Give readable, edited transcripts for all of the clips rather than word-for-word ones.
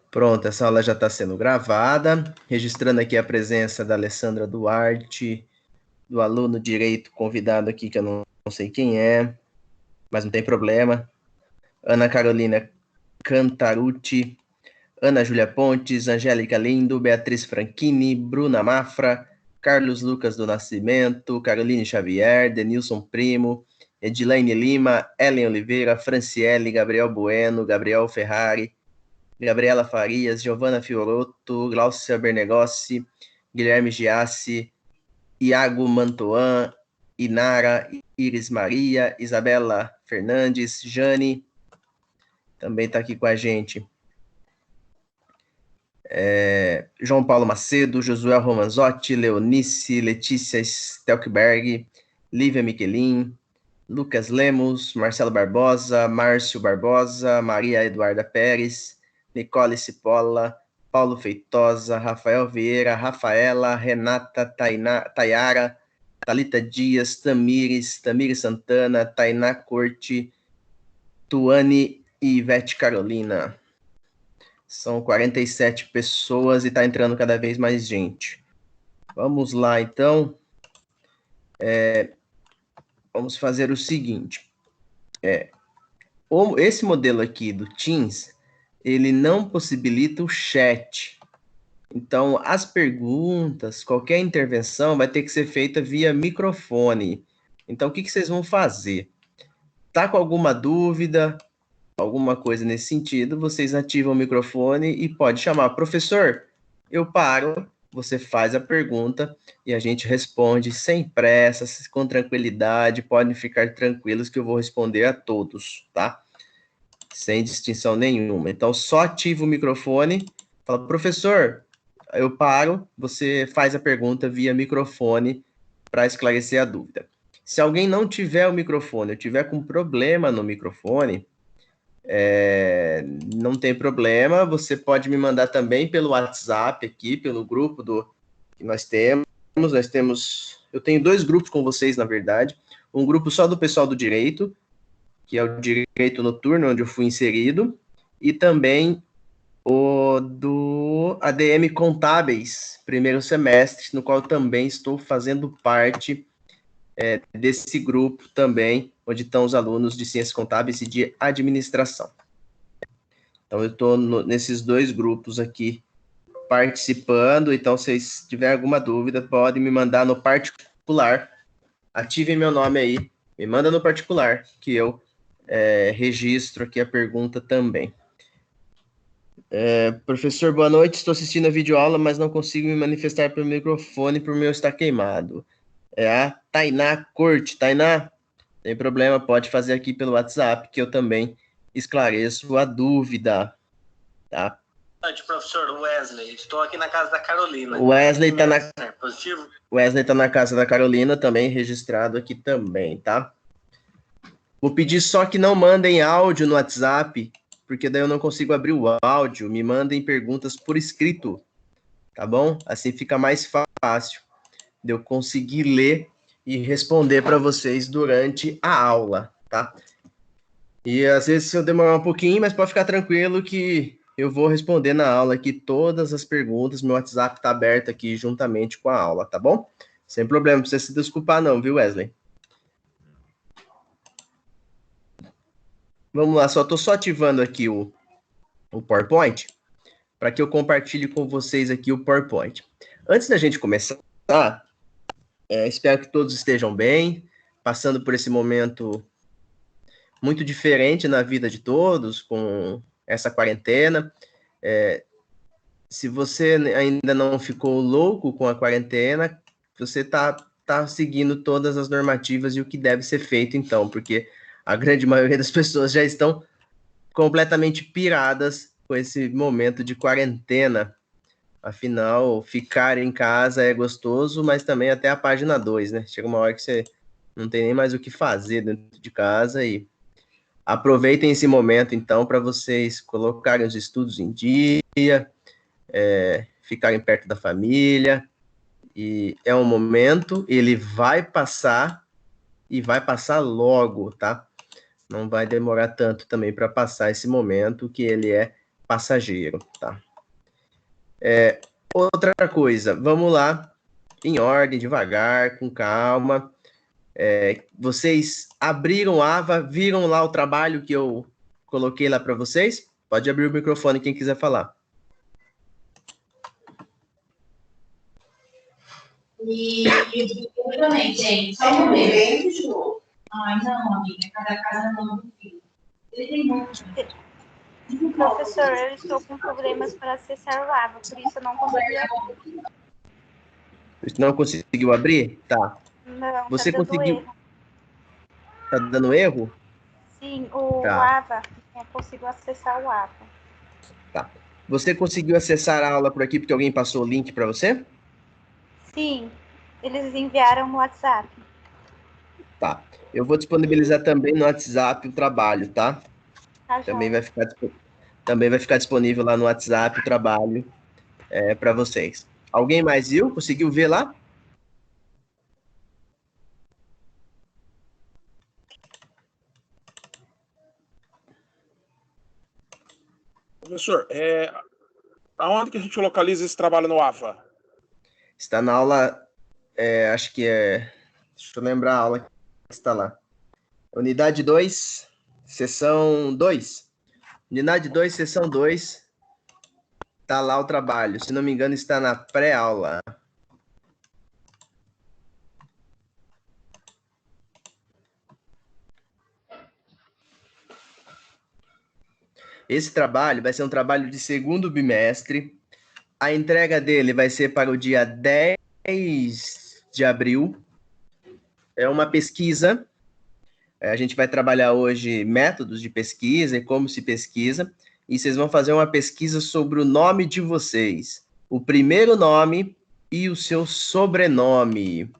Pronto, essa aula já está sendo gravada, registrando aqui a presença da Alessandra Duarte, do aluno direito convidado aqui, que eu não sei quem é, mas não tem problema. Ana Carolina Cantarucci, Ana Júlia Pontes, Angélica Lindo, Beatriz Franchini, Bruna Mafra, Carlos Lucas do Nascimento, Caroline Xavier, Denilson Primo, Edilene Lima, Ellen Oliveira, Franciele, Gabriel Bueno, Gabriel Ferrari, Gabriela Farias, Giovana Fiorotto, Glaucia Bernegossi, Guilherme Giassi, Iago Mantoan, Inara, Iris Maria, Isabela Fernandes, Jane, também está aqui com a gente. João Paulo Macedo, Josué Romanzotti, Leonice, Letícia Stelkberg, Lívia Miquelin, Lucas Lemos, Marcelo Barbosa, Márcio Barbosa, Maria Eduarda Pérez, Nicole Cipolla, Paulo Feitosa, Rafael Vieira, Rafaela, Renata Tayara, Thalita Dias, Tamires Santana, Tainá Corte, Tuane e Ivete Carolina. São 47 pessoas e está entrando cada vez mais gente. Vamos lá, então. Vamos fazer o seguinte. Esse modelo aqui do Teams, ele não possibilita o chat. Então, as perguntas, qualquer intervenção vai ter que ser feita via microfone. Então, o que vocês vão fazer? Tá com alguma dúvida, alguma coisa nesse sentido, vocês ativam o microfone e pode chamar. Professor, eu paro, você faz a pergunta e a gente responde sem pressa, com tranquilidade, podem ficar tranquilos que eu vou responder a todos, tá? Sem distinção nenhuma. Então, só ativa o microfone, fala, professor, eu paro, você faz a pergunta via microfone para esclarecer a dúvida. Se alguém não tiver o microfone, ou tiver com problema no microfone, não tem problema, você pode me mandar também pelo WhatsApp aqui, pelo grupo que nós temos. Eu tenho 2 grupos com vocês, na verdade. Um grupo só do pessoal do direito, que é o direito noturno, onde eu fui inserido, e também o do ADM Contábeis, primeiro semestre, no qual eu também estou fazendo parte desse grupo também, onde estão os alunos de Ciências Contábeis e de Administração. Então, eu estou nesses 2 grupos aqui participando, então, se vocês tiverem alguma dúvida, podem me mandar no particular, ativem meu nome aí, me manda no particular, que eu registro aqui a pergunta também. Professor, boa noite, estou assistindo a videoaula, mas não consigo me manifestar pelo microfone, por meu estar queimado. É a Tainá Corte. Tainá, tem problema, pode fazer aqui pelo WhatsApp, que eu também esclareço a dúvida, tá? Boa noite, professor Wesley. Estou aqui na casa da Carolina. Wesley está positivo? Wesley tá na casa da Carolina, também registrado aqui também, tá? Vou pedir só que não mandem áudio no WhatsApp, porque daí eu não consigo abrir o áudio. Me mandem perguntas por escrito, tá bom? Assim fica mais fácil de eu conseguir ler e responder para vocês durante a aula, tá? E às vezes eu demorar um pouquinho, mas pode ficar tranquilo que eu vou responder na aula aqui todas as perguntas. Meu WhatsApp tá aberto aqui juntamente com a aula, tá bom? Sem problema, não precisa se desculpar não, viu, Wesley? Vamos lá, tô só ativando aqui o PowerPoint para que eu compartilhe com vocês aqui o PowerPoint. Antes da gente começar, espero que todos estejam bem, passando por esse momento muito diferente na vida de todos, com essa quarentena. Se você ainda não ficou louco com a quarentena, você tá seguindo todas as normativas e o que deve ser feito, então, porque a grande maioria das pessoas já estão completamente piradas com esse momento de quarentena. Afinal, ficar em casa é gostoso, mas também até a página 2, né? Chega uma hora que você não tem nem mais o que fazer dentro de casa e aproveitem esse momento, então, para vocês colocarem os estudos em dia, ficarem perto da família. E é um momento, ele vai passar e vai passar logo, tá? Não vai demorar tanto também para passar esse momento, que ele é passageiro, tá? Outra coisa, vamos lá, em ordem, devagar, com calma. Vocês abriram o AVA, viram lá o trabalho que eu coloquei lá para vocês? Pode abrir o microfone quem quiser falar. Eu também, gente. Só um momento. Ai, não, amiga. Cada casa não do filho. Ele tem muito. Professor, eu estou com problemas para acessar o AVA, por isso eu não consegui abrir. Não conseguiu abrir? Tá. Não, Você tá dando conseguiu? erro. Tá dando erro? Sim, o Tá. AVA, não consigo acessar o AVA. Tá. Você conseguiu acessar a aula por aqui porque alguém passou o link para você? Sim, eles enviaram no WhatsApp. Tá. Eu vou disponibilizar também no WhatsApp o trabalho, tá? Tá, Também joia. vai ficar disponível lá no WhatsApp o trabalho para vocês. Alguém mais viu? Conseguiu ver lá? Professor, aonde que a gente localiza esse trabalho no AVA? Está na aula, acho que é... Deixa eu lembrar a aula que está lá. Unidade 2, sessão 2. Unidade 2, sessão 2. Está lá o trabalho. Se não me engano, está na pré-aula. Esse trabalho vai ser um trabalho de segundo bimestre. A entrega dele vai ser para o dia 10 de abril. É uma pesquisa. A gente vai trabalhar hoje métodos de pesquisa e como se pesquisa. E vocês vão fazer uma pesquisa sobre o nome de vocês. O primeiro nome e o seu sobrenome.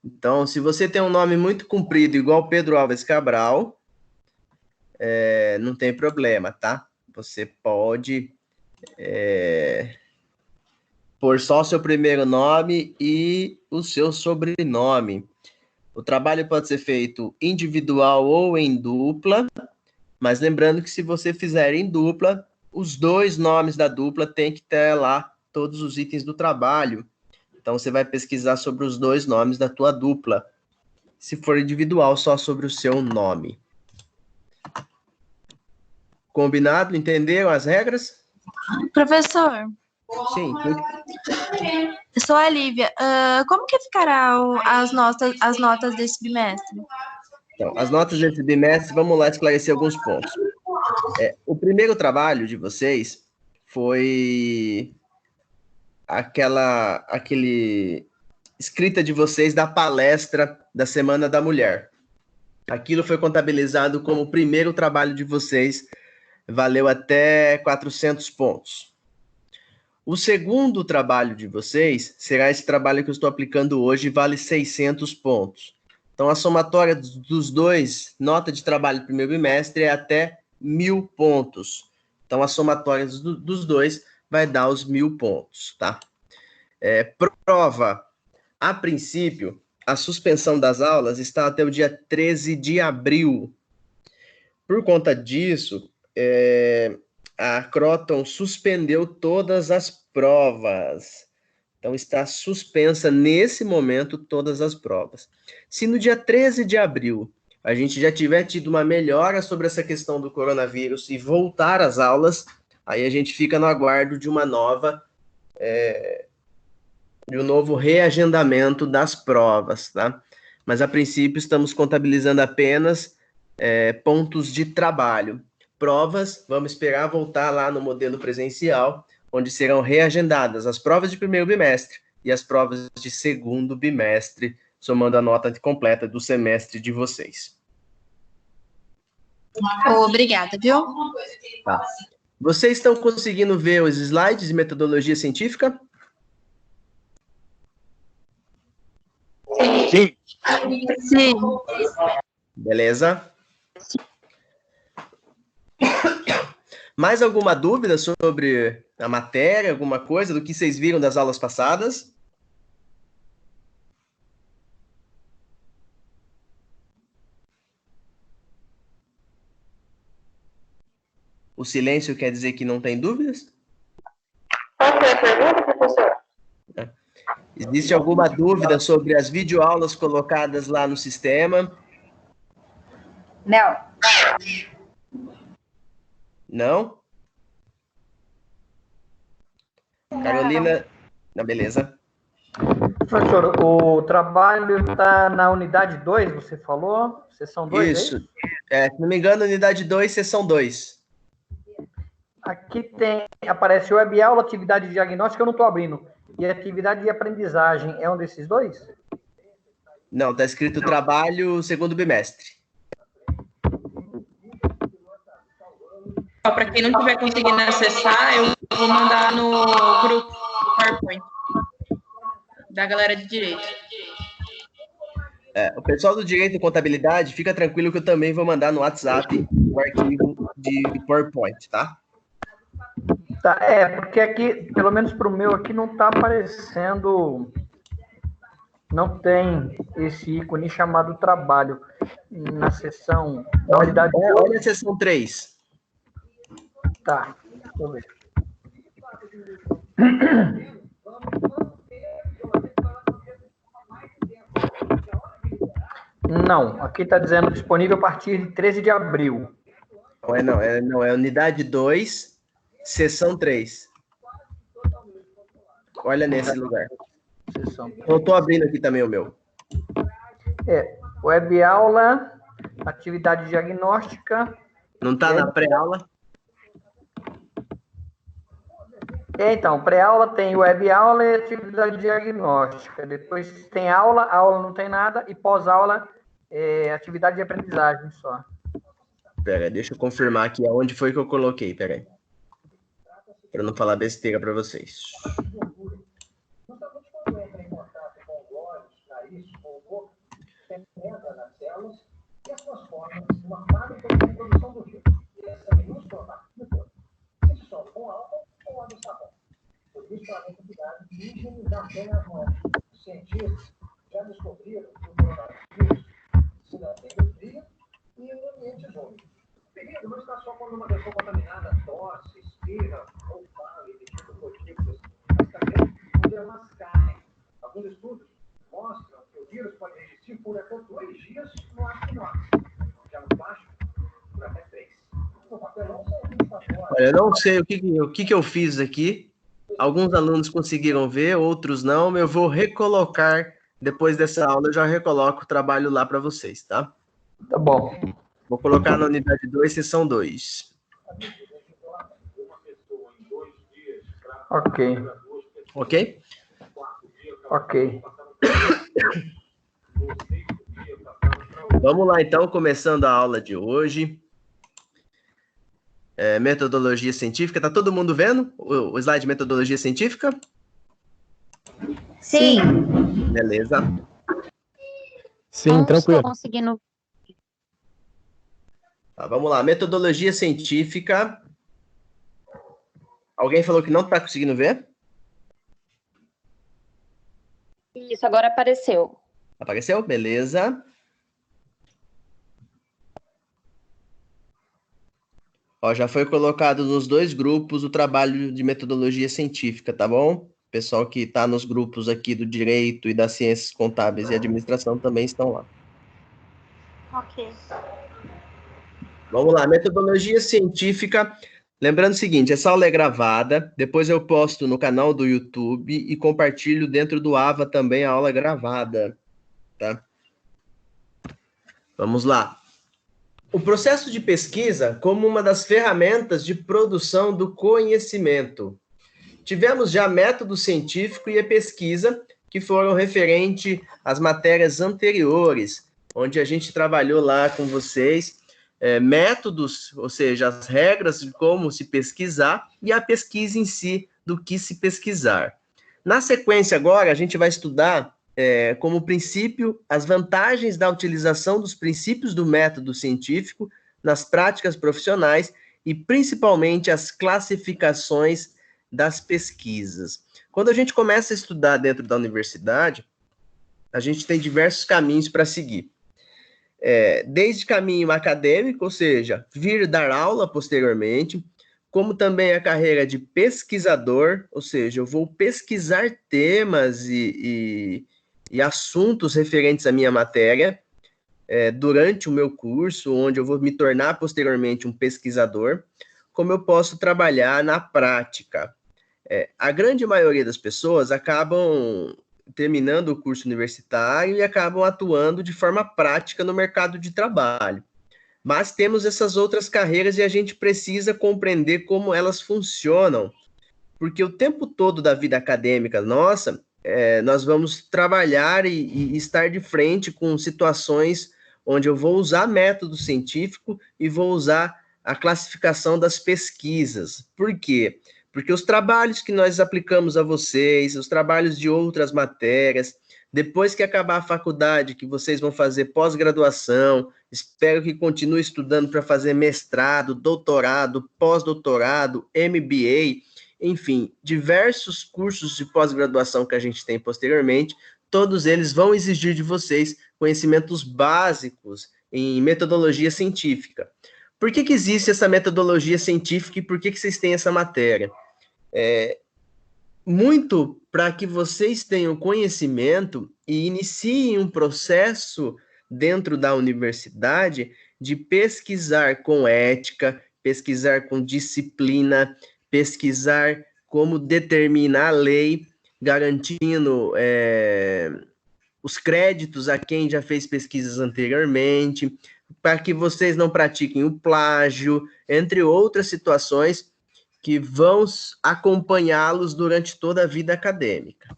Então, se você tem um nome muito comprido, igual Pedro Alves Cabral, não tem problema, tá? Você pode pôr só o seu primeiro nome e o seu sobrenome. O trabalho pode ser feito individual ou em dupla, mas lembrando que se você fizer em dupla, os dois nomes da dupla tem que ter lá todos os itens do trabalho. Então, você vai pesquisar sobre os dois nomes da tua dupla. Se for individual, só sobre o seu nome. Combinado? Entenderam as regras? Professor, Sim. eu sou a Lívia. Como que ficará as notas desse bimestre? Então, as notas desse bimestre, vamos lá esclarecer alguns pontos. O primeiro trabalho de vocês foi aquele escrita de vocês da palestra da Semana da Mulher. Aquilo foi contabilizado como o primeiro trabalho de vocês, valeu até 400 pontos. O segundo trabalho de vocês será esse trabalho que eu estou aplicando hoje, vale 600 pontos. Então, a somatória dos dois, nota de trabalho do primeiro bimestre, é até 1.000 pontos. Então, a somatória dos dois vai dar os 1.000 pontos, tá? Prova. A princípio, a suspensão das aulas está até o dia 13 de abril. Por conta disso, a Croton suspendeu todas as provas. Então, está suspensa nesse momento todas as provas. Se no dia 13 de abril a gente já tiver tido uma melhora sobre essa questão do coronavírus e voltar às aulas, aí a gente fica no aguardo de de um novo reagendamento das provas, tá? Mas a princípio estamos contabilizando apenas pontos de trabalho. Provas, vamos esperar voltar lá no modelo presencial, onde serão reagendadas as provas de primeiro bimestre e as provas de segundo bimestre, somando a nota completa do semestre de vocês. Obrigada, viu? Tá. Vocês estão conseguindo ver os slides de metodologia científica? Sim. Sim. Beleza? Mais alguma dúvida sobre a matéria, alguma coisa do que vocês viram das aulas passadas? O silêncio quer dizer que não tem dúvidas? Qual foi a pergunta, professor? Existe alguma dúvida sobre as videoaulas colocadas lá no sistema? Não. Não? Carolina? Não, beleza. Professor, o trabalho está na unidade 2, você falou? Seção 2, Isso. Se não me engano, unidade 2, seção 2. Aqui aparece web aula, atividade diagnóstica, eu não estou abrindo. E atividade de aprendizagem, é um desses dois? Não, está escrito trabalho segundo bimestre. Para quem não estiver conseguindo acessar, eu vou mandar no grupo do PowerPoint da galera de direito. O pessoal do direito e contabilidade, fica tranquilo que eu também vou mandar no WhatsApp o arquivo de PowerPoint, tá? Tá, porque aqui, pelo menos para o meu aqui, não está aparecendo, não tem esse ícone chamado trabalho na seção da unidade. Olha a seção 3. Tá, deixa eu ver. Não, aqui está dizendo disponível a partir de 13 de abril. Não, é unidade 2, seção 3. Olha nesse lugar. Eu estou abrindo aqui também o meu. Web aula, atividade diagnóstica. Não está na pré-aula? Então, pré-aula tem web aula e atividade diagnóstica. Depois tem aula não tem nada, e pós-aula atividade de aprendizagem só. Pera, deixa eu confirmar aqui aonde foi que eu coloquei, pera aí. Para não falar besteira para vocês. Os cientistas já descobriram que o coronavírus se mantém no frio e em ambientes úmidos. O perigo não está só quando uma pessoa contaminada tosse, espirra ou fala emitindo gotículas, mas também quando elas caem. Alguns estudos mostram que o vírus pode resistir por até 2 dias no ar. Já no plástico, por até 3. No papelão são 24 horas. Olha, eu não sei o que eu fiz aqui. Alguns alunos conseguiram ver, outros não. Eu vou recolocar, depois dessa aula, eu já recoloco o trabalho lá para vocês, tá? Tá bom. Vou colocar na unidade 2, seção 2. Ok. Ok? Ok. Vamos lá, então, começando a aula de hoje. Metodologia científica. Tá todo mundo vendo o slide de metodologia científica? Sim. Beleza. Sim, tranquilo. Estou conseguindo. Tá, vamos lá. Metodologia científica. Alguém falou que não está conseguindo ver? Isso, agora apareceu. Apareceu? Beleza. Ó, já foi colocado nos 2 grupos o trabalho de metodologia científica, tá bom? O pessoal que está nos grupos aqui do direito e das ciências contábeis e administração também estão lá. Ok. Vamos lá, metodologia científica. Lembrando o seguinte, essa aula é gravada, depois eu posto no canal do YouTube e compartilho dentro do AVA também a aula gravada, tá? Vamos lá. O processo de pesquisa como uma das ferramentas de produção do conhecimento. Tivemos já método científico e a pesquisa, que foram referente às matérias anteriores, onde a gente trabalhou lá com vocês métodos, ou seja, as regras de como se pesquisar e a pesquisa em si, do que se pesquisar. Na sequência agora, a gente vai estudar como princípio as vantagens da utilização dos princípios do método científico nas práticas profissionais e principalmente as classificações das pesquisas. Quando a gente começa a estudar dentro da universidade, a gente tem diversos caminhos para seguir. Desde caminho acadêmico, ou seja, vir dar aula posteriormente, como também a carreira de pesquisador, ou seja, eu vou pesquisar temas e assuntos referentes à minha matéria durante o meu curso, onde eu vou me tornar posteriormente um pesquisador, como eu posso trabalhar na prática. A grande maioria das pessoas acabam terminando o curso universitário e acabam atuando de forma prática no mercado de trabalho. Mas temos essas outras carreiras e a gente precisa compreender como elas funcionam, porque o tempo todo da vida acadêmica nossa, nós vamos trabalhar e estar de frente com situações onde eu vou usar método científico e vou usar a classificação das pesquisas. Por quê? Porque os trabalhos que nós aplicamos a vocês, os trabalhos de outras matérias, depois que acabar a faculdade, que vocês vão fazer pós-graduação, espero que continue estudando para fazer mestrado, doutorado, pós-doutorado, MBA, enfim, diversos cursos de pós-graduação que a gente tem posteriormente, todos eles vão exigir de vocês conhecimentos básicos em metodologia científica. Por que existe essa metodologia científica e por que vocês têm essa matéria? Muito para que vocês tenham conhecimento e iniciem um processo dentro da universidade de pesquisar com ética, pesquisar com disciplina, pesquisar como determina a lei, garantindo os créditos a quem já fez pesquisas anteriormente, para que vocês não pratiquem o plágio, entre outras situações que vão acompanhá-los durante toda a vida acadêmica.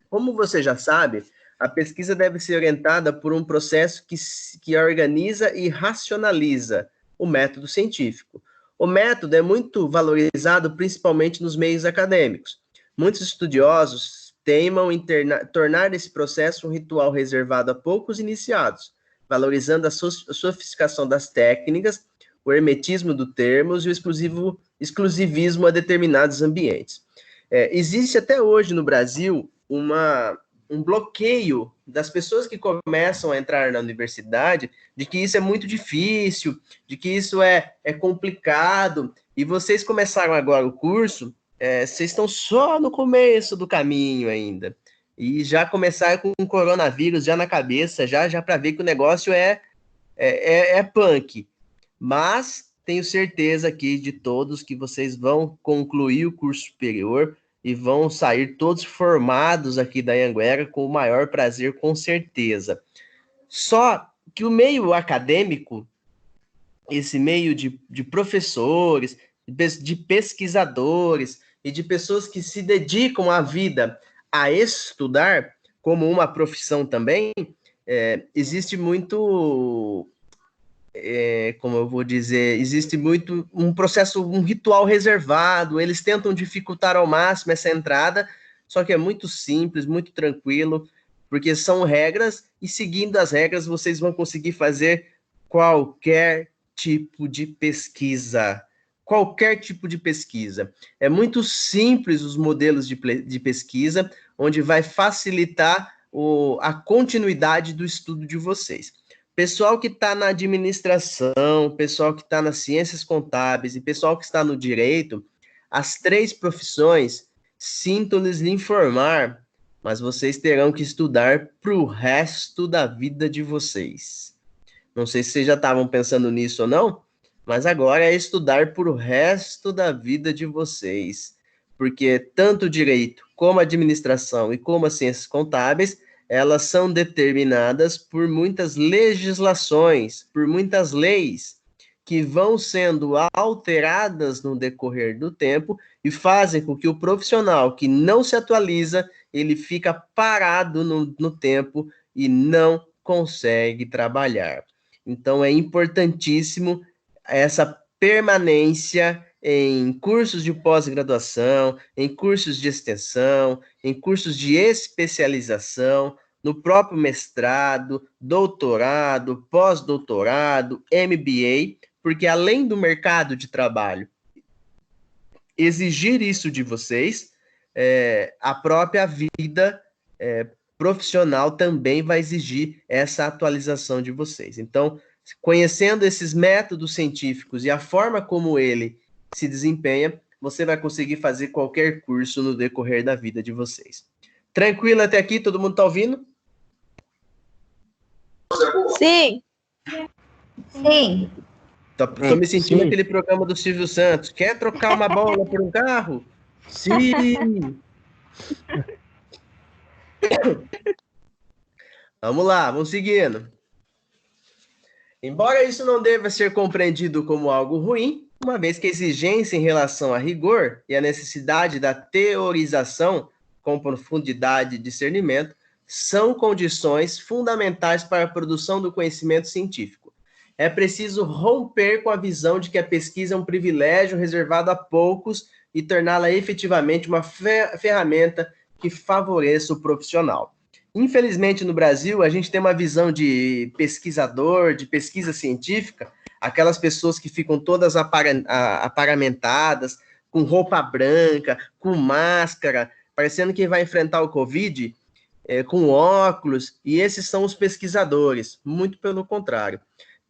Como você já sabe, a pesquisa deve ser orientada por um processo que organiza e racionaliza o método científico. O método é muito valorizado principalmente nos meios acadêmicos. Muitos estudiosos teimam em tornar esse processo um ritual reservado a poucos iniciados, valorizando a sofisticação das técnicas, o hermetismo do termos e o exclusivismo a determinados ambientes. Existe até hoje no Brasil um bloqueio das pessoas que começam a entrar na universidade, de que isso é muito difícil, de que isso é complicado, e vocês começaram agora o curso, vocês estão só no começo do caminho ainda, e já começaram com o coronavírus já na cabeça, já para ver que o negócio é punk. Mas tenho certeza aqui de todos que vocês vão concluir o curso superior e vão sair todos formados aqui da Anhanguera com o maior prazer, com certeza. Só que o meio acadêmico, esse meio de professores, de pesquisadores e de pessoas que se dedicam a vida a estudar, como uma profissão também, existe muito... como eu vou dizer, existe muito um processo, um ritual reservado, eles tentam dificultar ao máximo essa entrada, só que é muito simples, muito tranquilo, porque são regras, e seguindo as regras vocês vão conseguir fazer qualquer tipo de pesquisa. Qualquer tipo de pesquisa. É muito simples os modelos de pesquisa, onde vai facilitar a continuidade do estudo de vocês. Pessoal que está na administração, pessoal que está nas ciências contábeis e pessoal que está no direito, as três profissões, sinto-lhes informar, mas vocês terão que estudar para o resto da vida de vocês. Não sei se vocês já estavam pensando nisso ou não, mas agora é estudar para o resto da vida de vocês, porque tanto o direito, como a administração e como as ciências contábeis, elas são determinadas por muitas legislações, por muitas leis, que vão sendo alteradas no decorrer do tempo e fazem com que o profissional que não se atualiza, ele fica parado no tempo e não consegue trabalhar. Então, é importantíssimo essa permanência em cursos de pós-graduação, em cursos de extensão, em cursos de especialização, no próprio mestrado, doutorado, pós-doutorado, MBA, porque além do mercado de trabalho exigir isso de vocês, a própria vida profissional também vai exigir essa atualização de vocês. Então, conhecendo esses métodos científicos e a forma como ele se desempenha, você vai conseguir fazer qualquer curso no decorrer da vida de vocês. Tranquilo até aqui? Todo mundo está ouvindo? Sim. Sim. Tô me sentindo aquele programa do Silvio Santos. Quer trocar uma bola por um carro? Sim! Vamos lá, vamos seguindo. Embora isso não deva ser compreendido como algo ruim, uma vez que a exigência em relação a rigor e a necessidade da teorização com profundidade e discernimento são condições fundamentais para a produção do conhecimento científico. É preciso romper com a visão de que a pesquisa é um privilégio reservado a poucos e torná-la efetivamente uma ferramenta que favoreça o profissional. Infelizmente, no Brasil, a gente tem uma visão de pesquisador, de pesquisa científica, aquelas pessoas que ficam todas aparamentadas, com roupa branca, com máscara, parecendo que vai enfrentar o Covid, com óculos, e esses são os pesquisadores. Muito pelo contrário.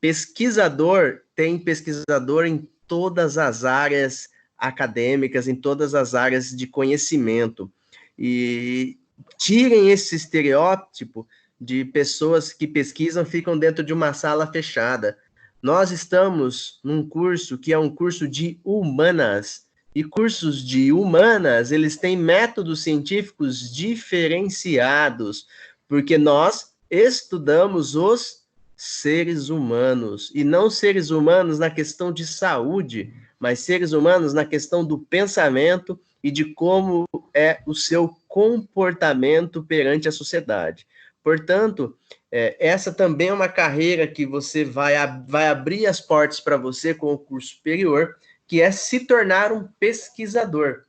Pesquisador tem pesquisador em todas as áreas acadêmicas, em todas as áreas de conhecimento. E tirem esse estereótipo de pessoas que pesquisam, ficam dentro de uma sala fechada. Nós estamos num curso que é um curso de humanas, e cursos de humanas, eles têm métodos científicos diferenciados, porque nós estudamos os seres humanos, e não seres humanos na questão de saúde, mas seres humanos na questão do pensamento e de como é o seu comportamento perante a sociedade. Portanto, essa também é uma carreira que você vai abrir as portas para você com o curso superior, que é se tornar um pesquisador,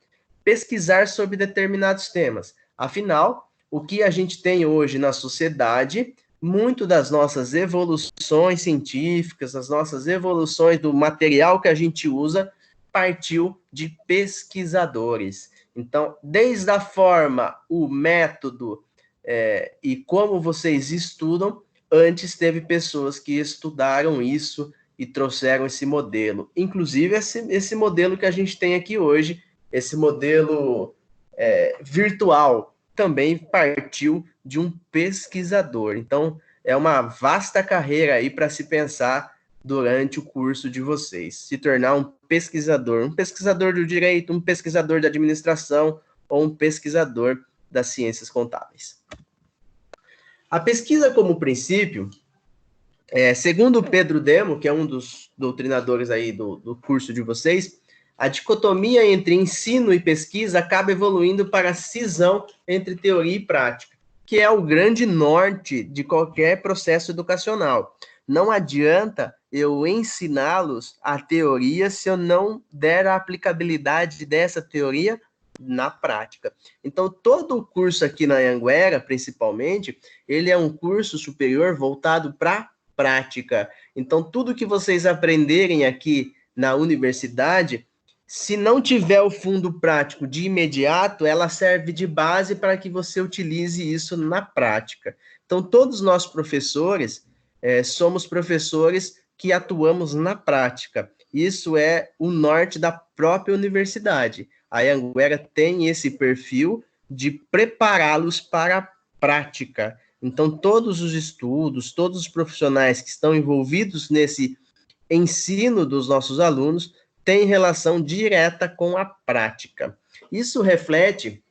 pesquisar sobre determinados temas. Afinal, o que a gente tem hoje na sociedade, muito das nossas evoluções científicas, as nossas evoluções do material que a gente usa, partiu de pesquisadores. Então, desde a forma, o método e como vocês estudam, antes teve pessoas que estudaram isso e trouxeram esse modelo. Inclusive, esse modelo que a gente tem aqui hoje, esse modelo virtual, também partiu de um pesquisador. Então, é uma vasta carreira aí para se pensar durante o curso de vocês. Se tornar um pesquisador do direito, um pesquisador da administração ou um pesquisador das ciências contábeis. A pesquisa como princípio, segundo Pedro Demo, que é um dos doutrinadores aí do curso de vocês, a dicotomia entre ensino e pesquisa acaba evoluindo para a cisão entre teoria e prática, que é o grande norte de qualquer processo educacional. Não adianta eu ensiná-los a teoria se eu não der a aplicabilidade dessa teoria na prática. Então, todo o curso aqui na Anhanguera, principalmente, ele é um curso superior voltado para prática. Então, tudo que vocês aprenderem aqui na universidade, se não tiver o fundo prático de imediato, ela serve de base para que você utilize isso na prática. Então, todos nós professores somos professores que atuamos na prática. Isso é o norte da própria universidade. A Anhanguera tem esse perfil de prepará-los para a prática. Então, todos os estudos, todos os profissionais que estão envolvidos nesse ensino dos nossos alunos têm relação direta com a prática. Isso reflete,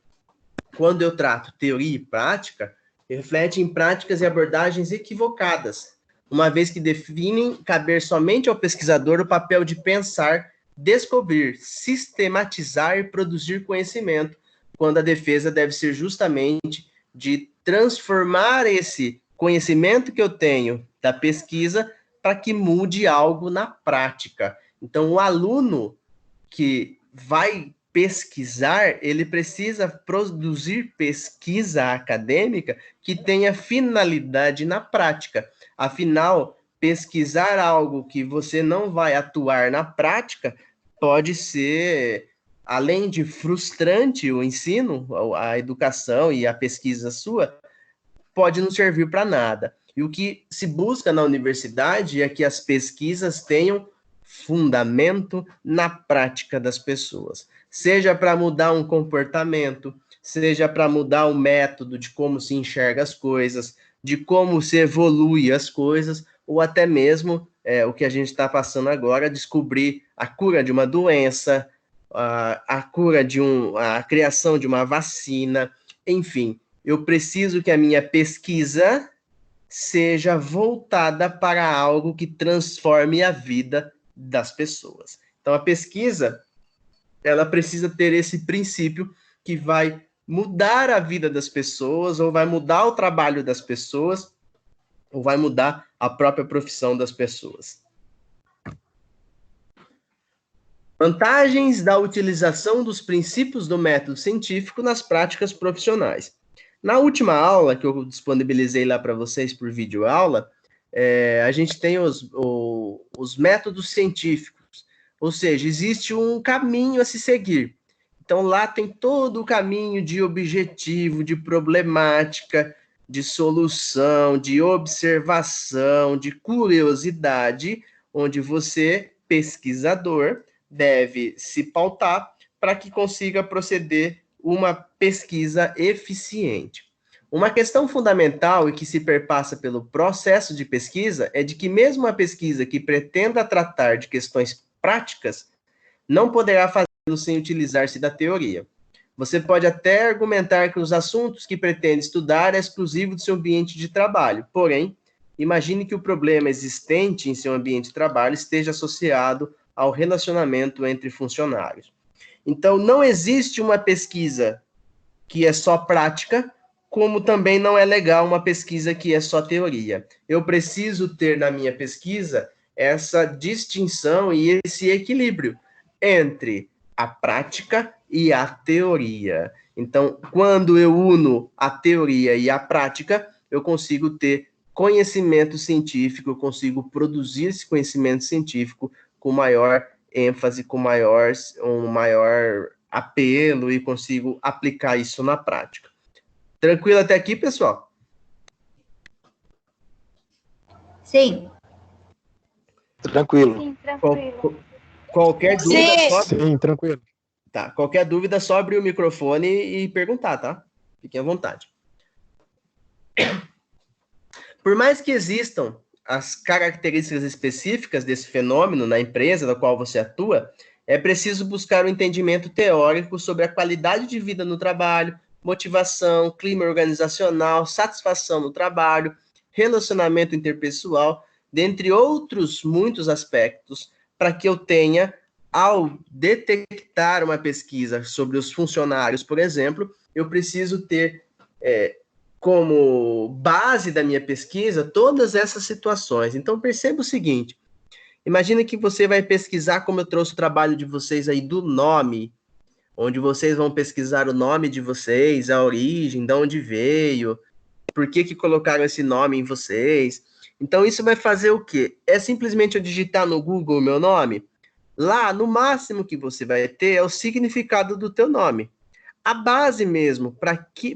quando eu trato teoria e prática, reflete em práticas e abordagens equivocadas, uma vez que definem caber somente ao pesquisador o papel de pensar, descobrir, sistematizar e produzir conhecimento, quando a defesa deve ser justamente de transformar esse conhecimento que eu tenho da pesquisa para que mude algo na prática. Então, o aluno que vai pesquisar, ele precisa produzir pesquisa acadêmica que tenha finalidade na prática. Afinal, pesquisar algo que você não vai atuar na prática pode ser, além de frustrante o ensino, a educação e a pesquisa sua, pode não servir para nada. E o que se busca na universidade é que as pesquisas tenham fundamento na prática das pessoas. Seja para mudar um comportamento, seja para mudar o método de como se enxerga as coisas, de como se evolui as coisas, ou até mesmo o que a gente está passando agora, descobrir a cura de uma doença, a criação de uma vacina, enfim. Eu preciso que a minha pesquisa seja voltada para algo que transforme a vida das pessoas. Então, a pesquisa, ela precisa ter esse princípio que vai mudar a vida das pessoas, ou vai mudar o trabalho das pessoas, ou vai mudar a própria profissão das pessoas. Vantagens da utilização dos princípios do método científico nas práticas profissionais. Na última aula, que eu disponibilizei lá para vocês por videoaula, a gente tem os métodos científicos, ou seja, existe um caminho a se seguir. Então, lá tem todo o caminho de objetivo, de problemática, de solução, de observação, de curiosidade, onde você, pesquisador, deve se pautar para que consiga proceder uma pesquisa eficiente. Uma questão fundamental e que se perpassa pelo processo de pesquisa é de que mesmo a pesquisa que pretenda tratar de questões práticas não poderá fazê-lo sem utilizar-se da teoria. Você pode até argumentar que os assuntos que pretende estudar é exclusivo do seu ambiente de trabalho, porém, imagine que o problema existente em seu ambiente de trabalho esteja associado ao relacionamento entre funcionários. Então, não existe uma pesquisa que é só prática, como também não é legal uma pesquisa que é só teoria. Eu preciso ter na minha pesquisa essa distinção e esse equilíbrio entre a prática e a teoria. Então, quando eu uno a teoria e a prática, eu consigo ter conhecimento científico, eu consigo produzir esse conhecimento científico com maior ênfase, com um maior apelo e consigo aplicar isso na prática. Tranquilo até aqui, pessoal? Sim. Tranquilo. Sim, tranquilo. Qualquer dúvida, Sim, tranquilo. Tá, qualquer dúvida, só abrir o microfone e perguntar, tá? Fiquem à vontade. Por mais que existam as características específicas desse fenômeno na empresa da qual você atua, é preciso buscar um entendimento teórico sobre a qualidade de vida no trabalho, motivação, clima organizacional, satisfação no trabalho, relacionamento interpessoal, dentre outros muitos aspectos, para que eu tenha, ao detectar uma pesquisa sobre os funcionários, por exemplo, eu preciso ter como base da minha pesquisa todas essas situações. Então, perceba o seguinte, imagina que você vai pesquisar, como eu trouxe o trabalho de vocês aí do nome, onde vocês vão pesquisar o nome de vocês, a origem, de onde veio, por que colocaram esse nome em vocês. Então, isso vai fazer o quê? É simplesmente eu digitar no Google o meu nome? Lá, no máximo que você vai ter é o significado do teu nome. A base mesmo,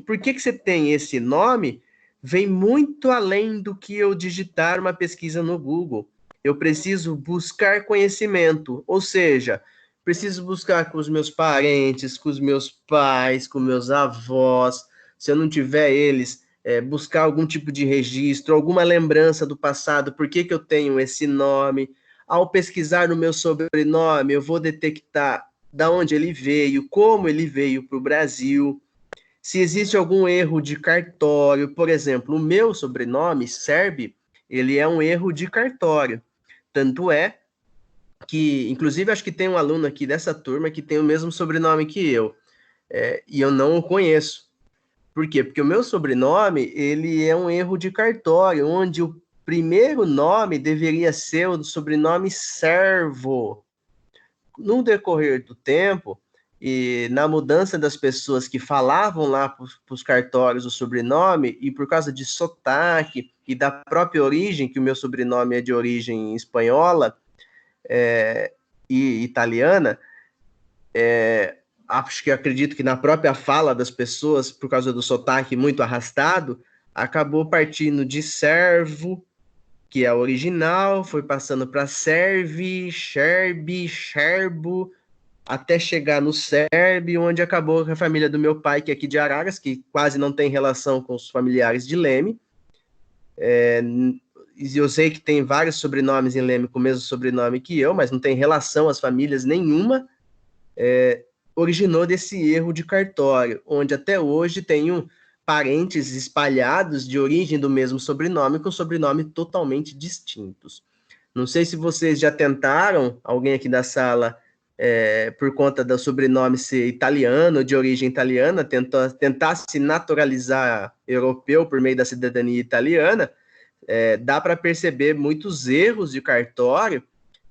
por que você tem esse nome, vem muito além do que eu digitar uma pesquisa no Google. Eu preciso buscar conhecimento, ou seja, preciso buscar com os meus parentes, com os meus pais, com meus avós, se eu não tiver eles, buscar algum tipo de registro, alguma lembrança do passado, por que eu tenho esse nome. Ao pesquisar no meu sobrenome, eu vou detectar de onde ele veio, como ele veio para o Brasil, se existe algum erro de cartório. Por exemplo, o meu sobrenome, Serbi, ele é um erro de cartório. Tanto é que, inclusive, acho que tem um aluno aqui dessa turma que tem o mesmo sobrenome que eu, e eu não o conheço. Por quê? Porque o meu sobrenome, ele é um erro de cartório, onde o primeiro nome deveria ser o sobrenome Servo. No decorrer do tempo, e na mudança das pessoas que falavam lá para os cartórios o sobrenome, e por causa de sotaque e da própria origem, que o meu sobrenome é de origem espanhola e italiana, acredito que na própria fala das pessoas, por causa do sotaque muito arrastado, acabou partindo de servo que é a original, foi passando para Serve, Sherbe, Sherbo, até chegar no Serbe, onde acabou com a família do meu pai, que é aqui de Araras, que quase não tem relação com os familiares de Leme. Eu sei que tem vários sobrenomes em Leme com o mesmo sobrenome que eu, mas não tem relação às famílias nenhuma. Originou desse erro de cartório, onde até hoje tenho parentes espalhados de origem do mesmo sobrenome, com sobrenome totalmente distintos. Não sei se vocês já tentaram, alguém aqui da sala, por conta do sobrenome ser italiano, de origem italiana, tentar se naturalizar europeu por meio da cidadania italiana. Dá para perceber muitos erros de cartório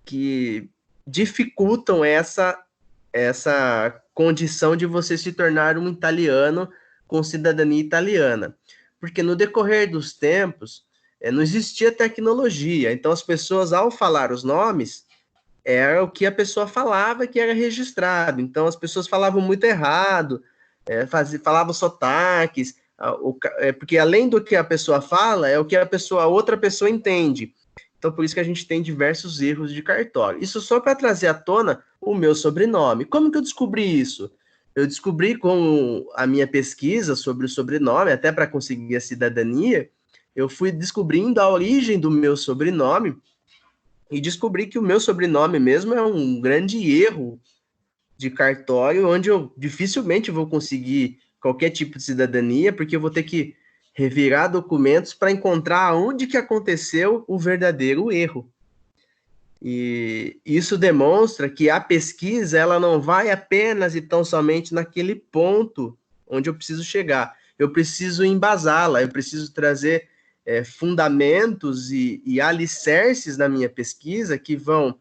que dificultam essa condição de você se tornar um italiano com cidadania italiana. Porque no decorrer dos tempos, não existia tecnologia, então as pessoas, ao falar os nomes, era o que a pessoa falava que era registrado, então as pessoas falavam muito errado, falavam sotaques, porque além do que a pessoa fala, é o que a outra pessoa entende. Então, por isso que a gente tem diversos erros de cartório. Isso só para trazer à tona o meu sobrenome. Como que eu descobri isso? Eu descobri com a minha pesquisa sobre o sobrenome, até para conseguir a cidadania, eu fui descobrindo a origem do meu sobrenome e descobri que o meu sobrenome mesmo é um grande erro de cartório, onde eu dificilmente vou conseguir qualquer tipo de cidadania, porque eu vou ter que revirar documentos para encontrar onde que aconteceu o verdadeiro erro. E isso demonstra que a pesquisa ela não vai apenas e tão somente naquele ponto onde eu preciso chegar. Eu preciso embasá-la, eu preciso trazer fundamentos e alicerces na minha pesquisa que vão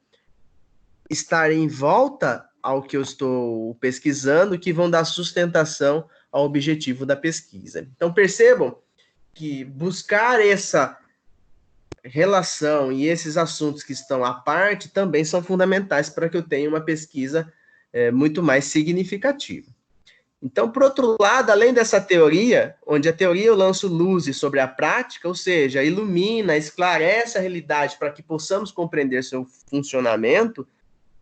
estar em volta ao que eu estou pesquisando, que vão dar sustentação ao objetivo da pesquisa. Então, percebam que buscar essa relação e esses assuntos que estão à parte também são fundamentais para que eu tenha uma pesquisa muito mais significativa. Então, por outro lado, além dessa teoria, onde a teoria eu lanço luzes sobre a prática, ou seja, ilumina, esclarece a realidade para que possamos compreender seu funcionamento,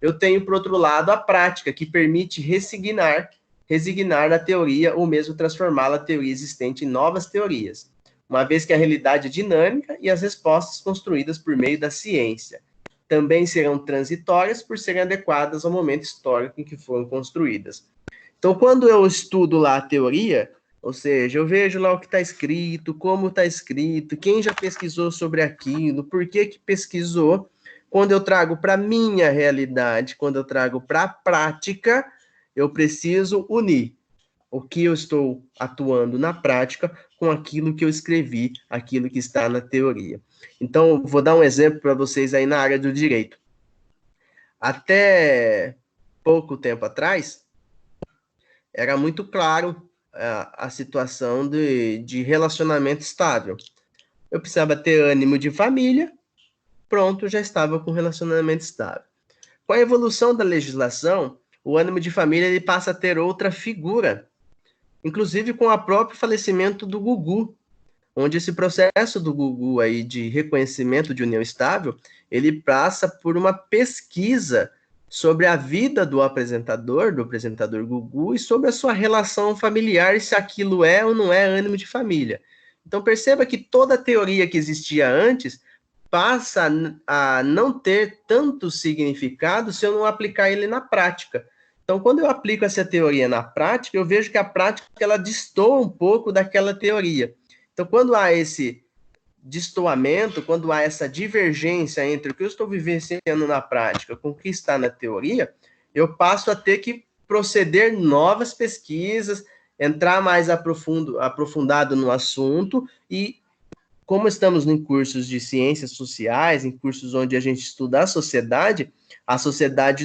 eu tenho, por outro lado, a prática, que permite resignar a teoria ou mesmo transformá-la a teoria existente em novas teorias, uma vez que a realidade é dinâmica e as respostas construídas por meio da ciência também serão transitórias por serem adequadas ao momento histórico em que foram construídas. Então, quando eu estudo lá a teoria, ou seja, eu vejo lá o que está escrito, como está escrito, quem já pesquisou sobre aquilo, por que pesquisou, quando eu trago para a minha realidade, quando eu trago para a prática, eu preciso unir o que eu estou atuando na prática com aquilo que eu escrevi, aquilo que está na teoria. Então, vou dar um exemplo para vocês aí na área do direito. Até pouco tempo atrás, era muito claro a situação de relacionamento estável. Eu precisava ter ânimo de família, pronto, já estava com relacionamento estável. Com a evolução da legislação, o ânimo de família ele passa a ter outra figura, inclusive com o próprio falecimento do Gugu, onde esse processo do Gugu aí de reconhecimento de união estável, ele passa por uma pesquisa sobre a vida do apresentador Gugu, e sobre a sua relação familiar, e se aquilo é ou não é ânimo de família. Então perceba que toda a teoria que existia antes passa a não ter tanto significado se eu não aplicar ele na prática. Então, quando eu aplico essa teoria na prática, eu vejo que a prática ela destoa um pouco daquela teoria. Então, quando há esse destoamento, quando há essa divergência entre o que eu estou vivenciando na prática com o que está na teoria, eu passo a ter que proceder novas pesquisas, entrar mais aprofundado no assunto, e como estamos em cursos de ciências sociais, em cursos onde a gente estuda a sociedade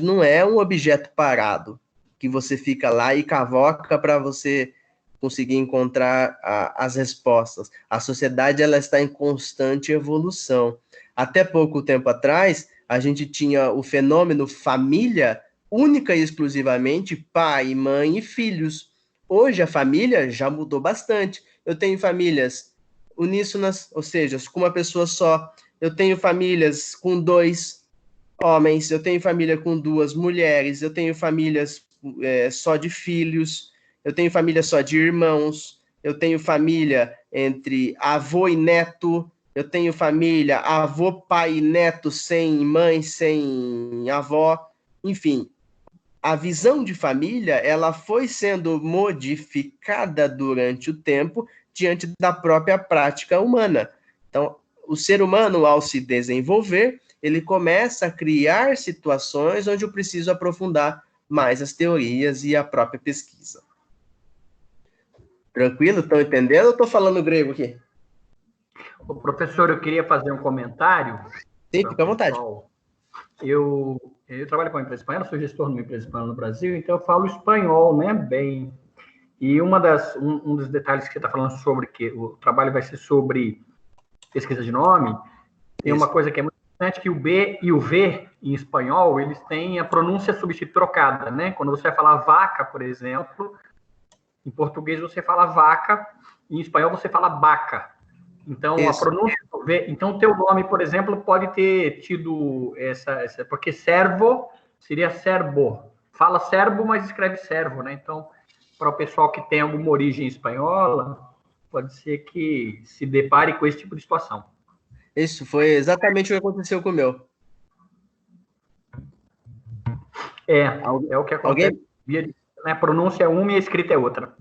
não é um objeto parado, que você fica lá e cavoca para você conseguir encontrar as respostas. A sociedade ela está em constante evolução. Até pouco tempo atrás, a gente tinha o fenômeno família única e exclusivamente pai, mãe e filhos. Hoje a família já mudou bastante. Eu tenho famílias uníssonas, ou seja, com uma pessoa só. eu tenho famílias com 2 homens, eu tenho família com 2 mulheres, eu tenho famílias só de filhos, eu tenho família só de irmãos, eu tenho família entre avô e neto, eu tenho família avô, pai e neto sem mãe, sem avó, enfim. A visão de família, ela foi sendo modificada durante o tempo diante da própria prática humana. Então, o ser humano, ao se desenvolver, ele começa a criar situações onde eu preciso aprofundar mais as teorias e a própria pesquisa. Tranquilo? Estão entendendo ou estou falando grego aqui? Ô, professor, eu queria fazer um comentário. Sim, fica à vontade. Eu trabalho com uma empresa espanhola, sou gestor numa empresa espanhola no Brasil, então eu falo espanhol, né, bem. E um dos detalhes que você está falando sobre que o trabalho vai ser sobre pesquisa de nome, tem uma coisa que é muito interessante, que o B e o V em espanhol, eles têm a pronúncia trocada, né? Quando você vai falar vaca, por exemplo, em português você fala vaca, em espanhol você fala baca. Então, a pronúncia do V... Então, o teu nome, por exemplo, pode ter tido essa... Porque servo seria serbo. Fala serbo, mas escreve servo, né? Então, para o pessoal que tem alguma origem espanhola, pode ser que se depare com esse tipo de situação. Isso, foi exatamente o que aconteceu com o meu. É o que acontece. A pronúncia é uma e a escrita é outra.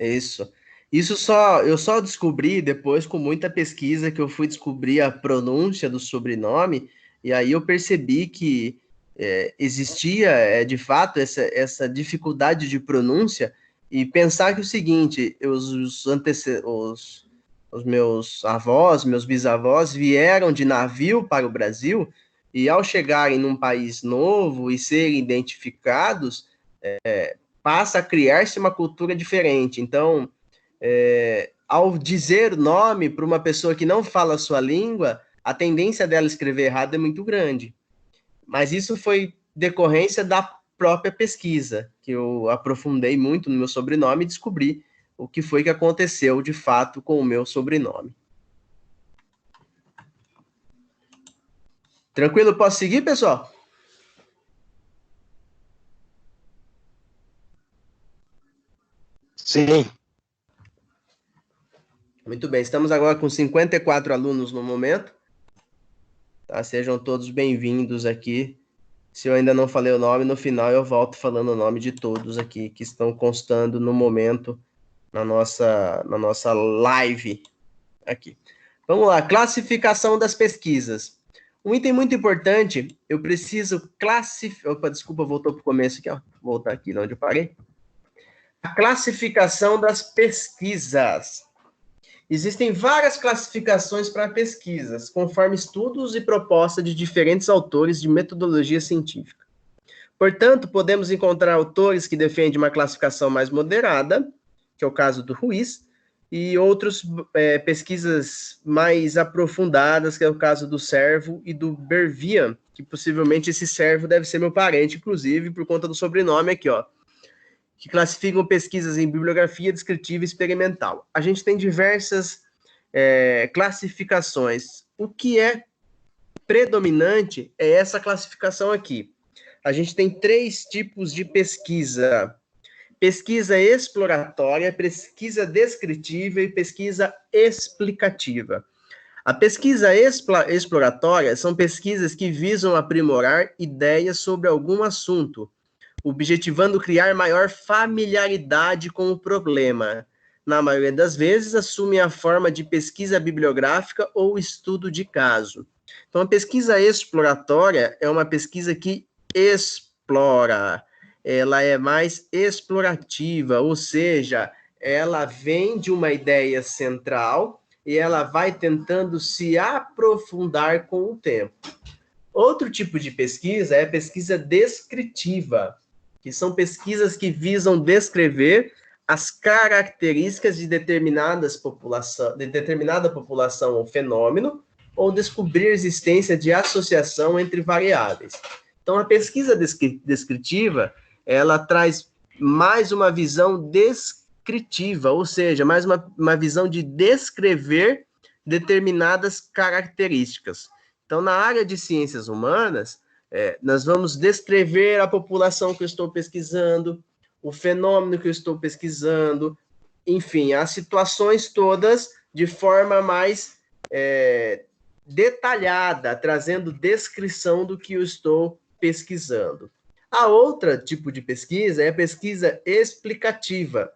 Isso. Eu só descobri depois, com muita pesquisa, que eu fui descobrir a pronúncia do sobrenome, e aí eu percebi que existia, de fato, essa dificuldade de pronúncia, e pensar que o seguinte, os meus avós, meus bisavós vieram de navio para o Brasil, e ao chegarem num país novo e serem identificados, passa a criar-se uma cultura diferente. Então, ao dizer o nome para uma pessoa que não fala a sua língua, a tendência dela escrever errado é muito grande. Mas isso foi decorrência da própria pesquisa, que eu aprofundei muito no meu sobrenome e descobri o que foi que aconteceu de fato com o meu sobrenome. Tranquilo? Posso seguir, pessoal? Sim. Muito bem, estamos agora com 54 alunos no momento. Tá? Sejam todos bem-vindos aqui. Se eu ainda não falei o nome, no final eu volto falando o nome de todos aqui que estão constando no momento na nossa live aqui. Vamos lá, classificação das pesquisas. Um item muito importante, eu preciso classificar... Opa, desculpa, voltou para o começo aqui, ó. Vou voltar aqui de onde eu parei. A classificação das pesquisas. Existem várias classificações para pesquisas, conforme estudos e propostas de diferentes autores de metodologia científica. Portanto, podemos encontrar autores que defendem uma classificação mais moderada, que é o caso do Ruiz, e outros pesquisas mais aprofundadas, que é o caso do Servo e do Bervian, que possivelmente esse Servo deve ser meu parente, inclusive, por conta do sobrenome aqui, ó, que classificam pesquisas em bibliografia descritiva e experimental. A gente tem diversas classificações. O que é predominante é essa classificação aqui. A gente tem 3 tipos de pesquisa: pesquisa exploratória, pesquisa descritiva e pesquisa explicativa. A pesquisa exploratória são pesquisas que visam aprimorar ideias sobre algum assunto, objetivando criar maior familiaridade com o problema. Na maioria das vezes, assumem a forma de pesquisa bibliográfica ou estudo de caso. Então, a pesquisa exploratória é uma pesquisa que explora, ela é mais explorativa, ou seja, ela vem de uma ideia central e ela vai tentando se aprofundar com o tempo. Outro tipo de pesquisa é a pesquisa descritiva, que são pesquisas que visam descrever as características de determinada população ou fenômeno, ou descobrir a existência de associação entre variáveis. Então, a pesquisa descritiva, ela traz mais uma visão descritiva, ou seja, mais uma visão de descrever determinadas características. Então, na área de ciências humanas, nós vamos descrever a população que eu estou pesquisando, o fenômeno que eu estou pesquisando, enfim, as situações todas de forma mais detalhada, trazendo descrição do que eu estou pesquisando. A outra tipo de pesquisa é a pesquisa explicativa,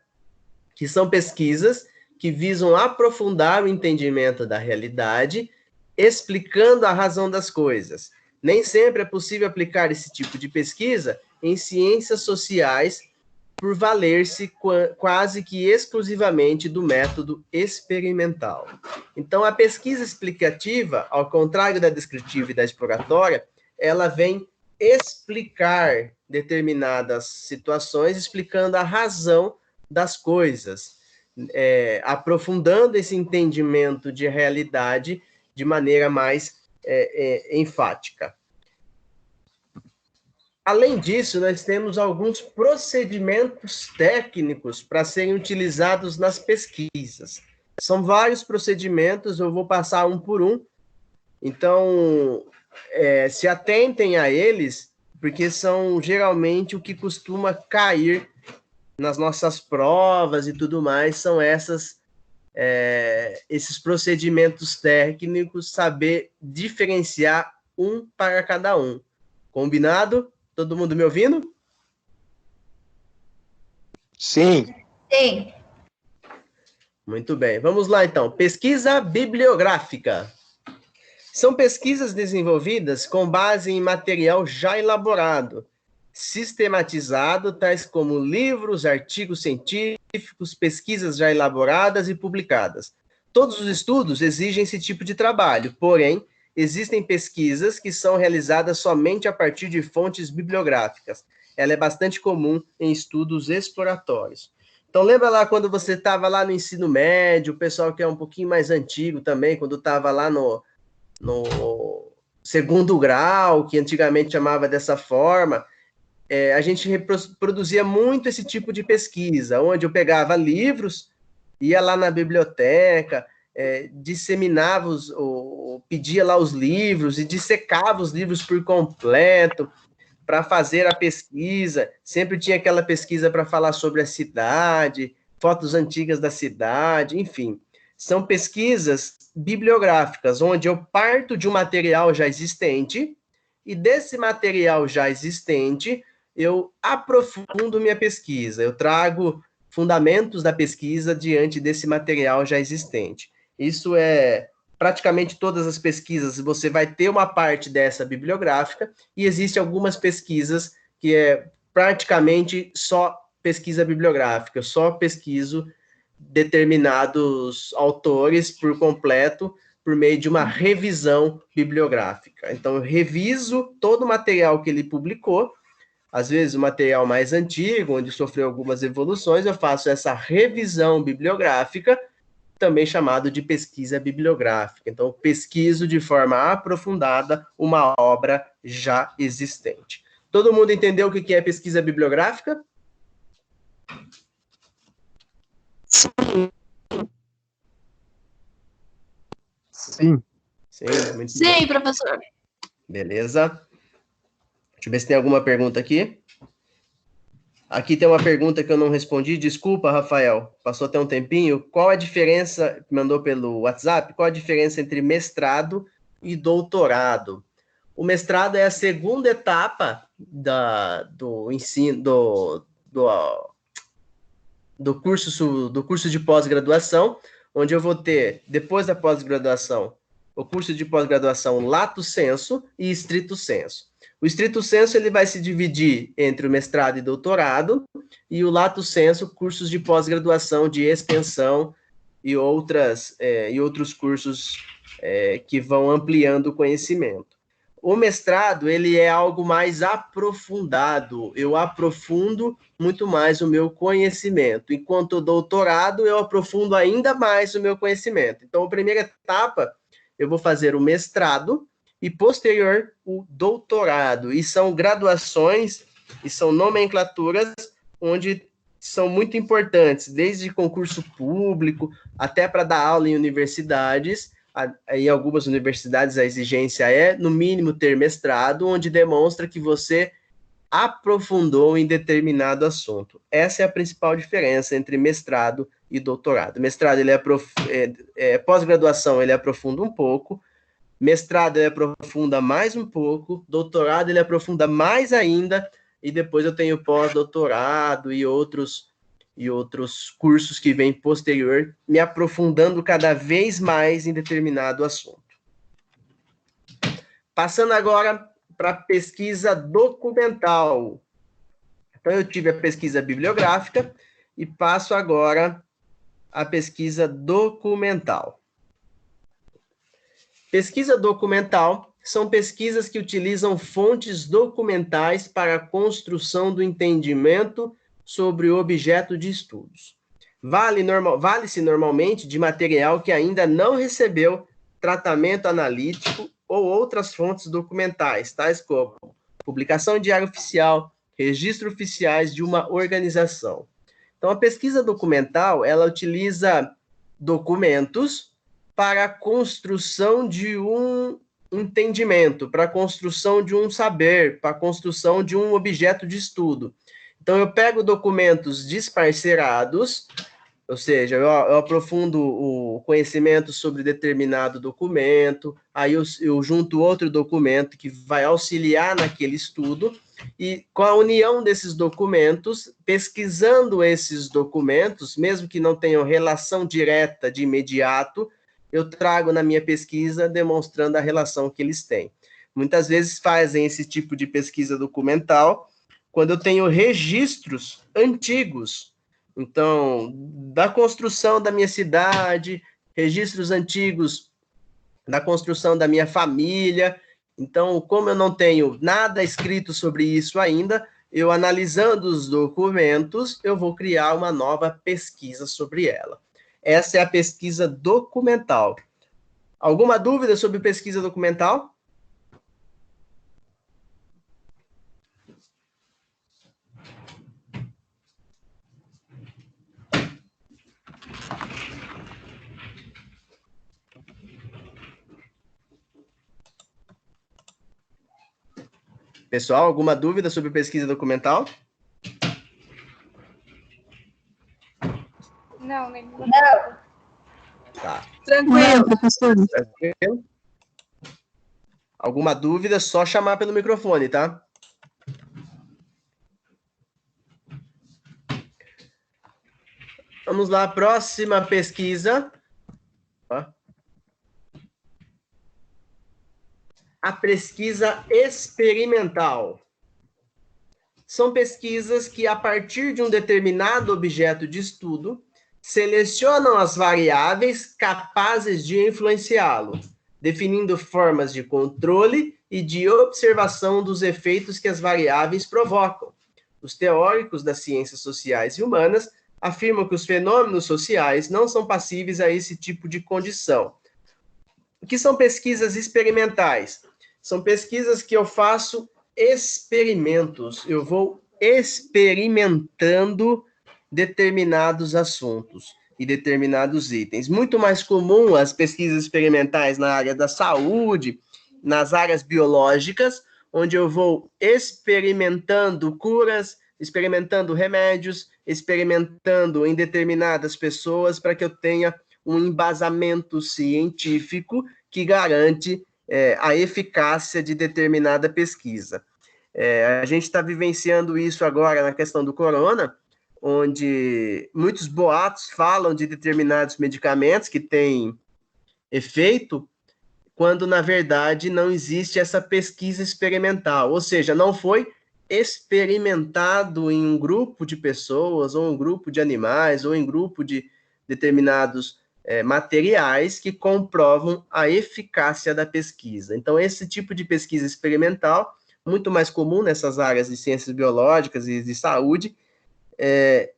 que são pesquisas que visam aprofundar o entendimento da realidade, explicando a razão das coisas. Nem sempre é possível aplicar esse tipo de pesquisa em ciências sociais por valer-se quase que exclusivamente do método experimental. Então, a pesquisa explicativa, ao contrário da descritiva e da exploratória, ela vem explicar determinadas situações, explicando a razão das coisas, aprofundando esse entendimento de realidade de maneira mais enfática. Além disso, nós temos alguns procedimentos técnicos para serem utilizados nas pesquisas. São vários procedimentos, eu vou passar um por um. Então, se atentem a eles, porque são geralmente o que costuma cair nas nossas provas e tudo mais, são esses procedimentos técnicos, saber diferenciar um para cada um. Combinado? Todo mundo me ouvindo? Sim. Sim. Muito bem. Vamos lá, então. Pesquisa bibliográfica. São pesquisas desenvolvidas com base em material já elaborado, sistematizado, tais como livros, artigos científicos, pesquisas já elaboradas e publicadas. Todos os estudos exigem esse tipo de trabalho, porém, existem pesquisas que são realizadas somente a partir de fontes bibliográficas. Ela é bastante comum em estudos exploratórios. Então, lembra lá quando você estava lá no ensino médio, o pessoal que é um pouquinho mais antigo também, quando estava lá no segundo grau, que antigamente chamava dessa forma, a gente produzia muito esse tipo de pesquisa, onde eu pegava livros, ia lá na biblioteca, disseminava, pedia lá os livros e dissecava os livros por completo para fazer a pesquisa. Sempre tinha aquela pesquisa para falar sobre a cidade, fotos antigas da cidade, enfim. São pesquisas bibliográficas, onde eu parto de um material já existente e desse material já existente eu aprofundo minha pesquisa, eu trago fundamentos da pesquisa diante desse material já existente. Isso praticamente todas as pesquisas, você vai ter uma parte dessa bibliográfica, e existem algumas pesquisas que praticamente só pesquisa bibliográfica, só pesquiso determinados autores por completo, por meio de uma revisão bibliográfica. Então, eu reviso todo o material que ele publicou, às vezes o material mais antigo, onde sofreu algumas evoluções, eu faço essa revisão bibliográfica, também chamado de pesquisa bibliográfica. Então, pesquiso de forma aprofundada uma obra já existente. Todo mundo entendeu o que é pesquisa bibliográfica? Sim. Sim. Sim, professor. Beleza. Deixa eu ver se tem alguma pergunta aqui. Aqui tem uma pergunta que eu não respondi. Desculpa, Rafael. Passou até um tempinho. Qual a diferença, mandou pelo WhatsApp, qual a diferença entre mestrado e doutorado? O mestrado é a segunda etapa do ensino, do curso de pós-graduação, onde eu vou ter, depois da pós-graduação, o curso de pós-graduação lato sensu e stricto sensu. O stricto sensu ele vai se dividir entre o mestrado e doutorado, e o lato sensu, cursos de pós-graduação, de extensão e outros cursos que vão ampliando o conhecimento. O mestrado ele é algo mais aprofundado, eu aprofundo muito mais o meu conhecimento, enquanto o doutorado eu aprofundo ainda mais o meu conhecimento. Então, a primeira etapa, eu vou fazer o mestrado, e posterior o doutorado, e são graduações, e são nomenclaturas onde são muito importantes, desde concurso público, até para dar aula em universidades, Em algumas universidades a exigência é, no mínimo, ter mestrado, onde demonstra que você aprofundou em determinado assunto. Essa é a principal diferença entre mestrado e doutorado. Mestrado, ele pós-graduação, ele aprofunda um pouco, mestrado, ele aprofunda mais um pouco, doutorado, ele aprofunda mais ainda, e depois eu tenho pós-doutorado e outros cursos que vêm posterior, me aprofundando cada vez mais em determinado assunto. Passando agora para pesquisa documental. Então, eu tive a pesquisa bibliográfica e passo agora a pesquisa documental. Pesquisa documental são pesquisas que utilizam fontes documentais para a construção do entendimento sobre o objeto de estudos. Vale-se normalmente de material que ainda não recebeu tratamento analítico ou outras fontes documentais, tais como publicação em diário oficial, registro oficiais de uma organização. Então, a pesquisa documental, ela utiliza documentos para a construção de um entendimento, para a construção de um saber, para a construção de um objeto de estudo. Então, eu pego documentos disparcerados, ou seja, eu aprofundo o conhecimento sobre determinado documento, aí eu junto outro documento que vai auxiliar naquele estudo, e com a união desses documentos, pesquisando esses documentos, mesmo que não tenham relação direta de imediato, eu trago na minha pesquisa demonstrando a relação que eles têm. Muitas vezes fazem esse tipo de pesquisa documental quando eu tenho registros antigos, então, da construção da minha cidade, registros antigos da construção da minha família. Então, como eu não tenho nada escrito sobre isso ainda, eu analisando os documentos, eu vou criar uma nova pesquisa sobre ela. Essa é a pesquisa documental. Alguma dúvida sobre pesquisa documental? Pessoal, alguma dúvida sobre pesquisa documental? Não, nem não. Tá. Tranquilo, professor. Tranquilo? Alguma dúvida, só chamar pelo microfone, tá? Vamos lá, próxima pesquisa. A pesquisa experimental. São pesquisas que, a partir de um determinado objeto de estudo, selecionam as variáveis capazes de influenciá-lo, definindo formas de controle e de observação dos efeitos que as variáveis provocam. Os teóricos das ciências sociais e humanas afirmam que os fenômenos sociais não são passíveis a esse tipo de condição. O que são pesquisas experimentais? São pesquisas que eu faço experimentos. Eu vou experimentando determinados assuntos e determinados itens. Muito mais comum as pesquisas experimentais na área da saúde, nas áreas biológicas, onde eu vou experimentando curas, experimentando remédios, experimentando em determinadas pessoas para que eu tenha um embasamento científico que garante a eficácia de determinada pesquisa. A gente está vivenciando isso agora na questão do corona, onde muitos boatos falam de determinados medicamentos que têm efeito, quando, na verdade, não existe essa pesquisa experimental, ou seja, não foi experimentado em um grupo de pessoas, ou um grupo de animais, ou em grupo de determinados materiais que comprovam a eficácia da pesquisa. Então, esse tipo de pesquisa experimental, muito mais comum nessas áreas de ciências biológicas e de saúde,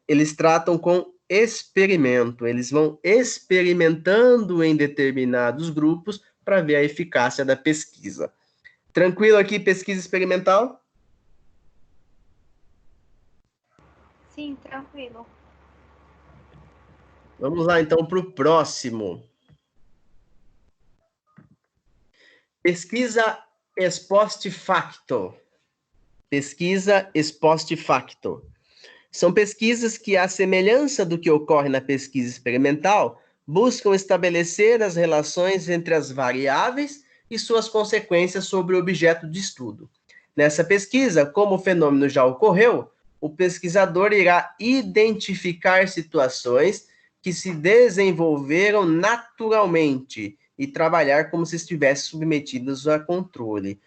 eles tratam com experimento, eles vão experimentando em determinados grupos para ver a eficácia da pesquisa. Tranquilo aqui, pesquisa experimental? Sim, tranquilo. Vamos lá, então, para o próximo. Pesquisa ex post facto. Pesquisa ex post facto. São pesquisas que, à semelhança do que ocorre na pesquisa experimental, buscam estabelecer as relações entre as variáveis e suas consequências sobre o objeto de estudo. Nessa pesquisa, como o fenômeno já ocorreu, o pesquisador irá identificar situações que se desenvolveram naturalmente e trabalhar como se estivessem submetidas a controle.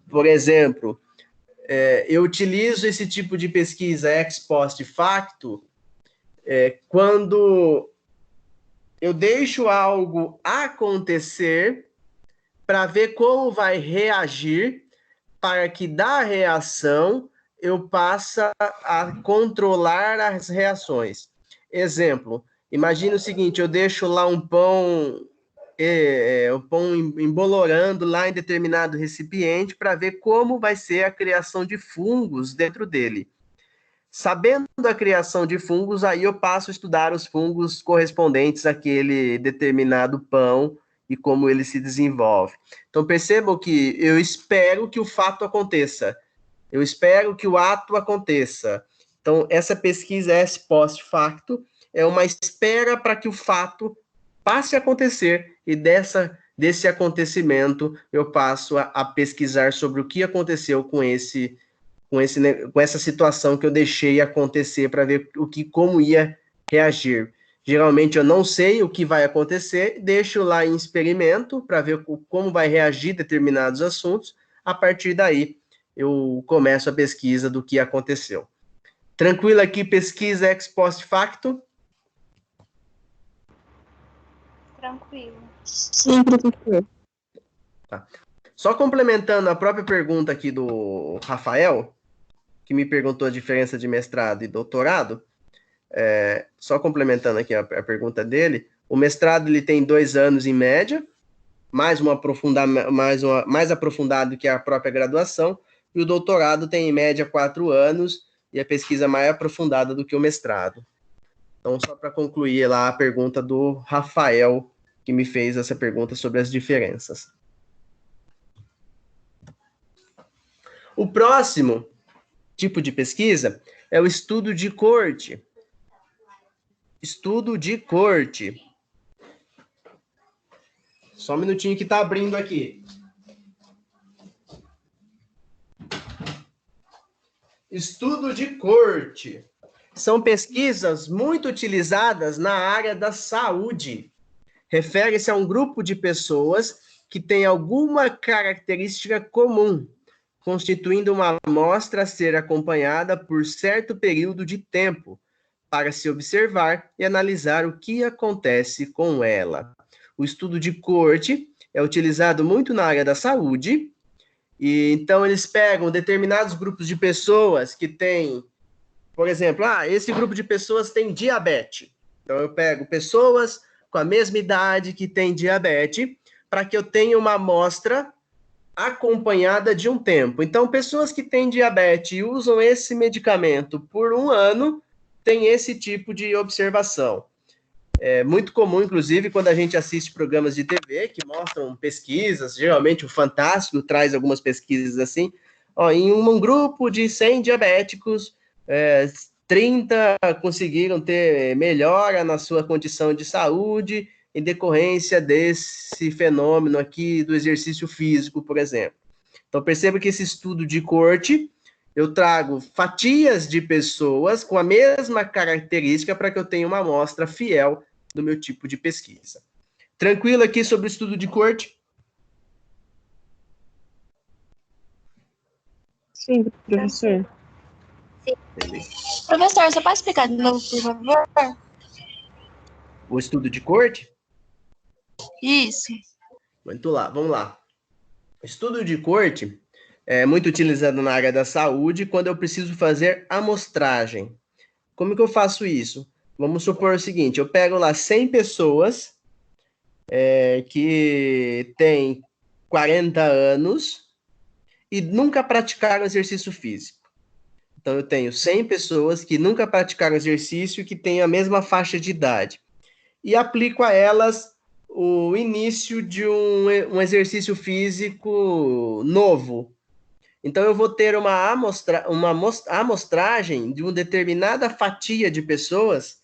Por exemplo, eu utilizo esse tipo de pesquisa ex post facto quando eu deixo algo acontecer para ver como vai reagir, para que da reação eu passe a controlar as reações. Exemplo, imagina o seguinte, eu deixo lá um pão, o pão embolorando lá em determinado recipiente para ver como vai ser a criação de fungos dentro dele. Sabendo a criação de fungos, aí eu passo a estudar os fungos correspondentes àquele determinado pão e como ele se desenvolve. Então, percebam que eu espero que o fato aconteça. Eu espero que o ato aconteça. Então, essa pesquisa ex post facto é uma espera para que o fato passe a acontecer e desse acontecimento eu passo a pesquisar sobre o que aconteceu com essa situação que eu deixei acontecer para ver como ia reagir. Geralmente eu não sei o que vai acontecer, deixo lá em experimento para ver como vai reagir determinados assuntos. A partir daí, eu começo a pesquisa do que aconteceu. Tranquilo aqui, pesquisa ex post facto? Tranquilo. Sim, professor. Tá. Só complementando a própria pergunta aqui do Rafael, que me perguntou a diferença de mestrado e doutorado, só complementando aqui a pergunta dele, o mestrado ele tem 2 anos em média, mais aprofundado que a própria graduação, e o doutorado tem em média 4 anos, e a pesquisa mais aprofundada do que o mestrado. Então, só para concluir lá a pergunta do Rafael, que me fez essa pergunta sobre as diferenças. O próximo tipo de pesquisa é o estudo de corte. Estudo de corte. Só um minutinho que está abrindo aqui. Estudo de corte. São pesquisas muito utilizadas na área da saúde. Refere-se a um grupo de pessoas que tem alguma característica comum, constituindo uma amostra a ser acompanhada por certo período de tempo, para se observar e analisar o que acontece com ela. O estudo de corte é utilizado muito na área da saúde, e então eles pegam determinados grupos de pessoas que têm, por exemplo, esse grupo de pessoas tem diabetes. Então eu pego pessoas com a mesma idade que têm diabetes, para que eu tenha uma amostra acompanhada de um tempo. Então, pessoas que têm diabetes e usam esse medicamento por 1 ano, tem esse tipo de observação. É muito comum, inclusive, quando a gente assiste programas de TV que mostram pesquisas, geralmente o Fantástico traz algumas pesquisas assim, em um grupo de 100 diabéticos, 30 conseguiram ter melhora na sua condição de saúde em decorrência desse fenômeno aqui do exercício físico, por exemplo. Então, perceba que esse estudo de corte, eu trago fatias de pessoas com a mesma característica para que eu tenha uma amostra fiel do meu tipo de pesquisa. Tranquilo aqui sobre o estudo de corte? Sim, professor. Beleza. Professor, você pode explicar de novo, por favor? O estudo de corte? Isso. Vamos lá. O estudo de corte é muito utilizado na área da saúde quando eu preciso fazer amostragem. Como que eu faço isso? Vamos supor o seguinte, eu pego lá 100 pessoas que têm 40 anos e nunca praticaram exercício físico. Então, eu tenho 100 pessoas que nunca praticaram exercício e que têm a mesma faixa de idade. E aplico a elas o início de um exercício físico novo. Então, eu vou ter uma amostragem de uma determinada fatia de pessoas,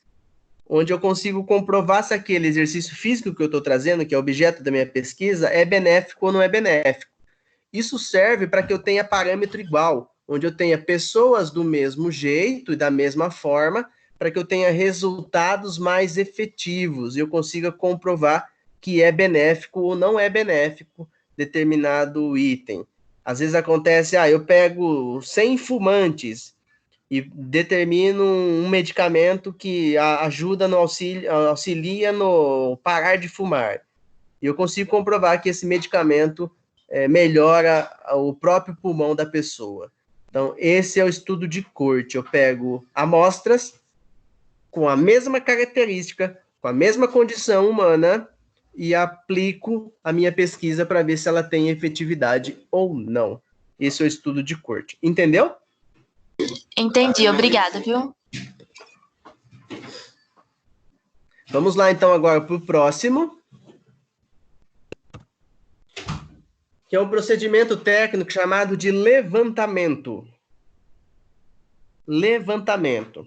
onde eu consigo comprovar se aquele exercício físico que eu estou trazendo, que é objeto da minha pesquisa, é benéfico ou não é benéfico. Isso serve para que eu tenha parâmetro igual, onde eu tenha pessoas do mesmo jeito e da mesma forma, para que eu tenha resultados mais efetivos e eu consiga comprovar que é benéfico ou não é benéfico determinado item. Às vezes acontece, eu pego 100 fumantes e determino um medicamento que ajuda auxilia no parar de fumar. E eu consigo comprovar que esse medicamento melhora o próprio pulmão da pessoa. Então, esse é o estudo de corte. Eu pego amostras com a mesma característica, com a mesma condição humana, e aplico a minha pesquisa para ver se ela tem efetividade ou não. Esse é o estudo de corte. Entendeu? Entendi, obrigada, viu? Vamos lá, então, agora para o próximo, que é um procedimento técnico chamado de levantamento. Levantamento.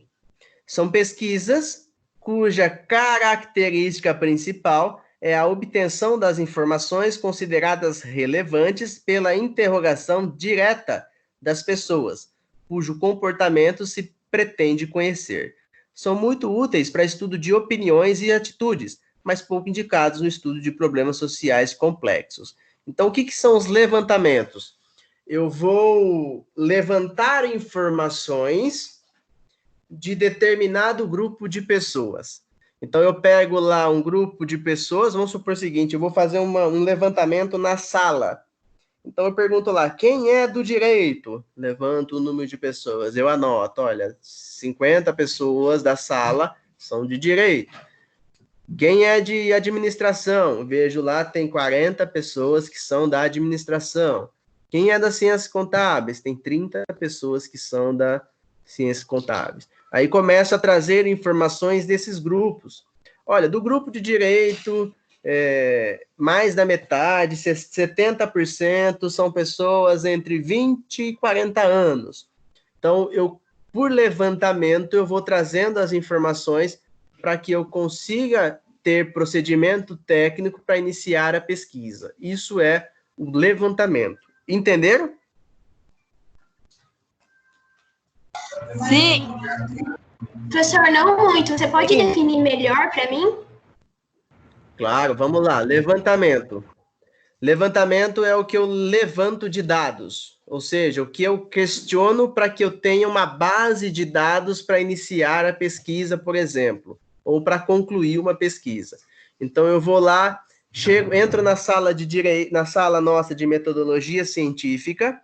São pesquisas cuja característica principal é a obtenção das informações consideradas relevantes pela interrogação direta das pessoas, cujo comportamento se pretende conhecer. São muito úteis para estudo de opiniões e atitudes, mas pouco indicados no estudo de problemas sociais complexos. Então, o que são os levantamentos? Eu vou levantar informações de determinado grupo de pessoas. Então, eu pego lá um grupo de pessoas, vamos supor o seguinte, eu vou fazer um levantamento na sala. Então, eu pergunto lá, quem é do direito? Levanto o número de pessoas, eu anoto, olha, 50 pessoas da sala são de direito. Quem é de administração? Vejo lá, tem 40 pessoas que são da administração. Quem é das ciências contábeis? Tem 30 pessoas que são da ciências contábeis. Aí começo a trazer informações desses grupos. Olha, do grupo de direito, mais da metade, 70% são pessoas entre 20 e 40 anos. Então, por levantamento, eu vou trazendo as informações para que eu consiga ter procedimento técnico para iniciar a pesquisa. Isso é o levantamento. Entenderam? Sim. Professor, não muito. Você pode definir melhor para mim? Claro, vamos lá. Levantamento. Levantamento é o que eu levanto de dados, ou seja, o que eu questiono para que eu tenha uma base de dados para iniciar a pesquisa, por exemplo, ou para concluir uma pesquisa. Então, eu vou lá, entro na sala de direito, na sala nossa de metodologia científica,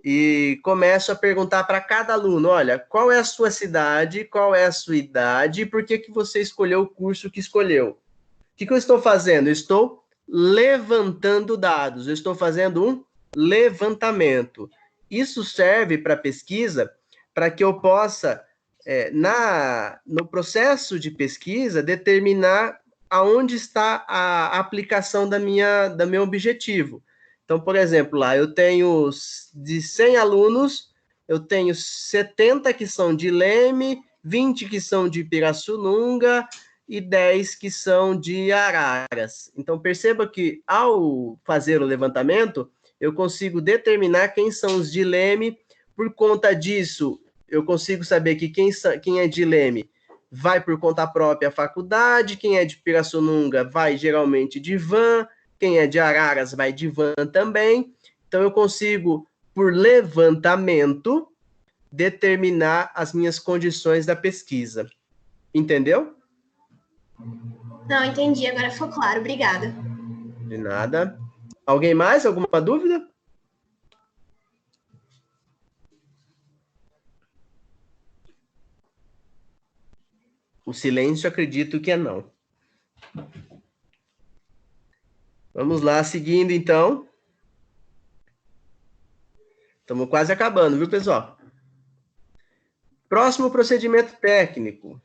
e começo a perguntar para cada aluno, olha, qual é a sua cidade, qual é a sua idade, e por que você escolheu o curso que escolheu? O que eu estou fazendo? Eu estou levantando dados, eu estou fazendo um levantamento. Isso serve para pesquisa, para que eu possa, no processo de pesquisa, determinar aonde está a aplicação do meu objetivo. Então, por exemplo, lá eu tenho de 100 alunos, eu tenho 70 que são de Leme, 20 que são de Pirassununga e 10 que são de Araras. Então, perceba que ao fazer o levantamento, eu consigo determinar quem são os de Leme. Por conta disso, eu consigo saber que quem é de Leme vai por conta própria à faculdade, quem é de Pirassununga vai geralmente de van, quem é de Araras vai de van também. Então, eu consigo, por levantamento, determinar as minhas condições da pesquisa. Entendeu? Não, entendi. Agora ficou claro. Obrigada. De nada. Alguém mais? Alguma dúvida? O silêncio, acredito que é não. Vamos lá, seguindo, então. Estamos quase acabando, viu, pessoal? Próximo procedimento técnico.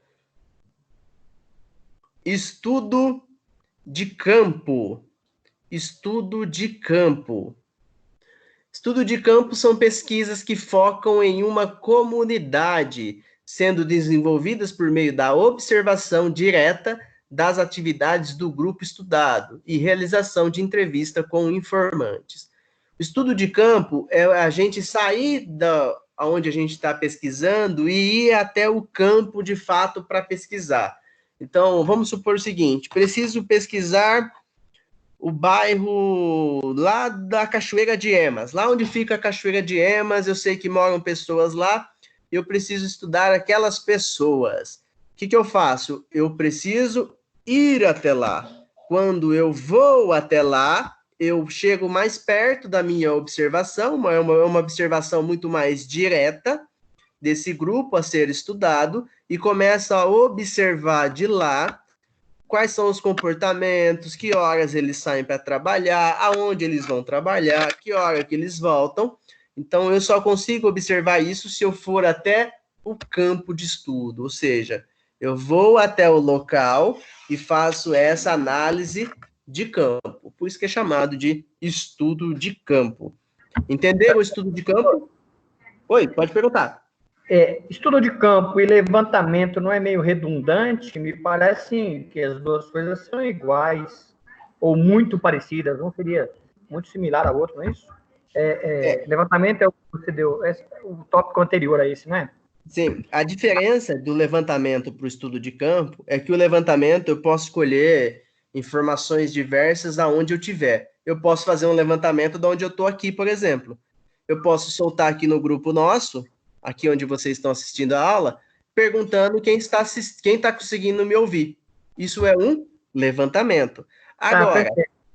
Estudo de campo. Estudo de campo. Estudo de campo são pesquisas que focam em uma comunidade, sendo desenvolvidas por meio da observação direta das atividades do grupo estudado e realização de entrevista com informantes. O estudo de campo é a gente sair da onde a gente está pesquisando e ir até o campo de fato para pesquisar. Então, vamos supor o seguinte: preciso pesquisar o bairro lá da Cachoeira de Emas. Lá onde fica a Cachoeira de Emas, eu sei que moram pessoas lá, eu preciso estudar aquelas pessoas. O que eu faço? Eu preciso ir até lá. Quando eu vou até lá, eu chego mais perto da minha observação, é uma observação muito mais direta desse grupo a ser estudado, e começo a observar de lá quais são os comportamentos, que horas eles saem para trabalhar, aonde eles vão trabalhar, que hora que eles voltam. Então, eu só consigo observar isso se eu for até o campo de estudo, ou seja, eu vou até o local e faço essa análise de campo. Por isso que é chamado de estudo de campo. Entenderam o estudo de campo? Oi, pode perguntar. Estudo de campo e levantamento não é meio redundante? Me parece que as duas coisas são iguais ou muito parecidas. Um seria muito similar ao outro, não é isso? Levantamento é o que você deu, o tópico anterior a esse, não é? Sim, a diferença do levantamento para o estudo de campo é que o levantamento eu posso escolher informações diversas aonde eu tiver. Eu posso fazer um levantamento de onde eu estou aqui, por exemplo. Eu posso soltar aqui no grupo nosso, aqui onde vocês estão assistindo a aula, perguntando quem está conseguindo me ouvir. Isso é um levantamento. Agora,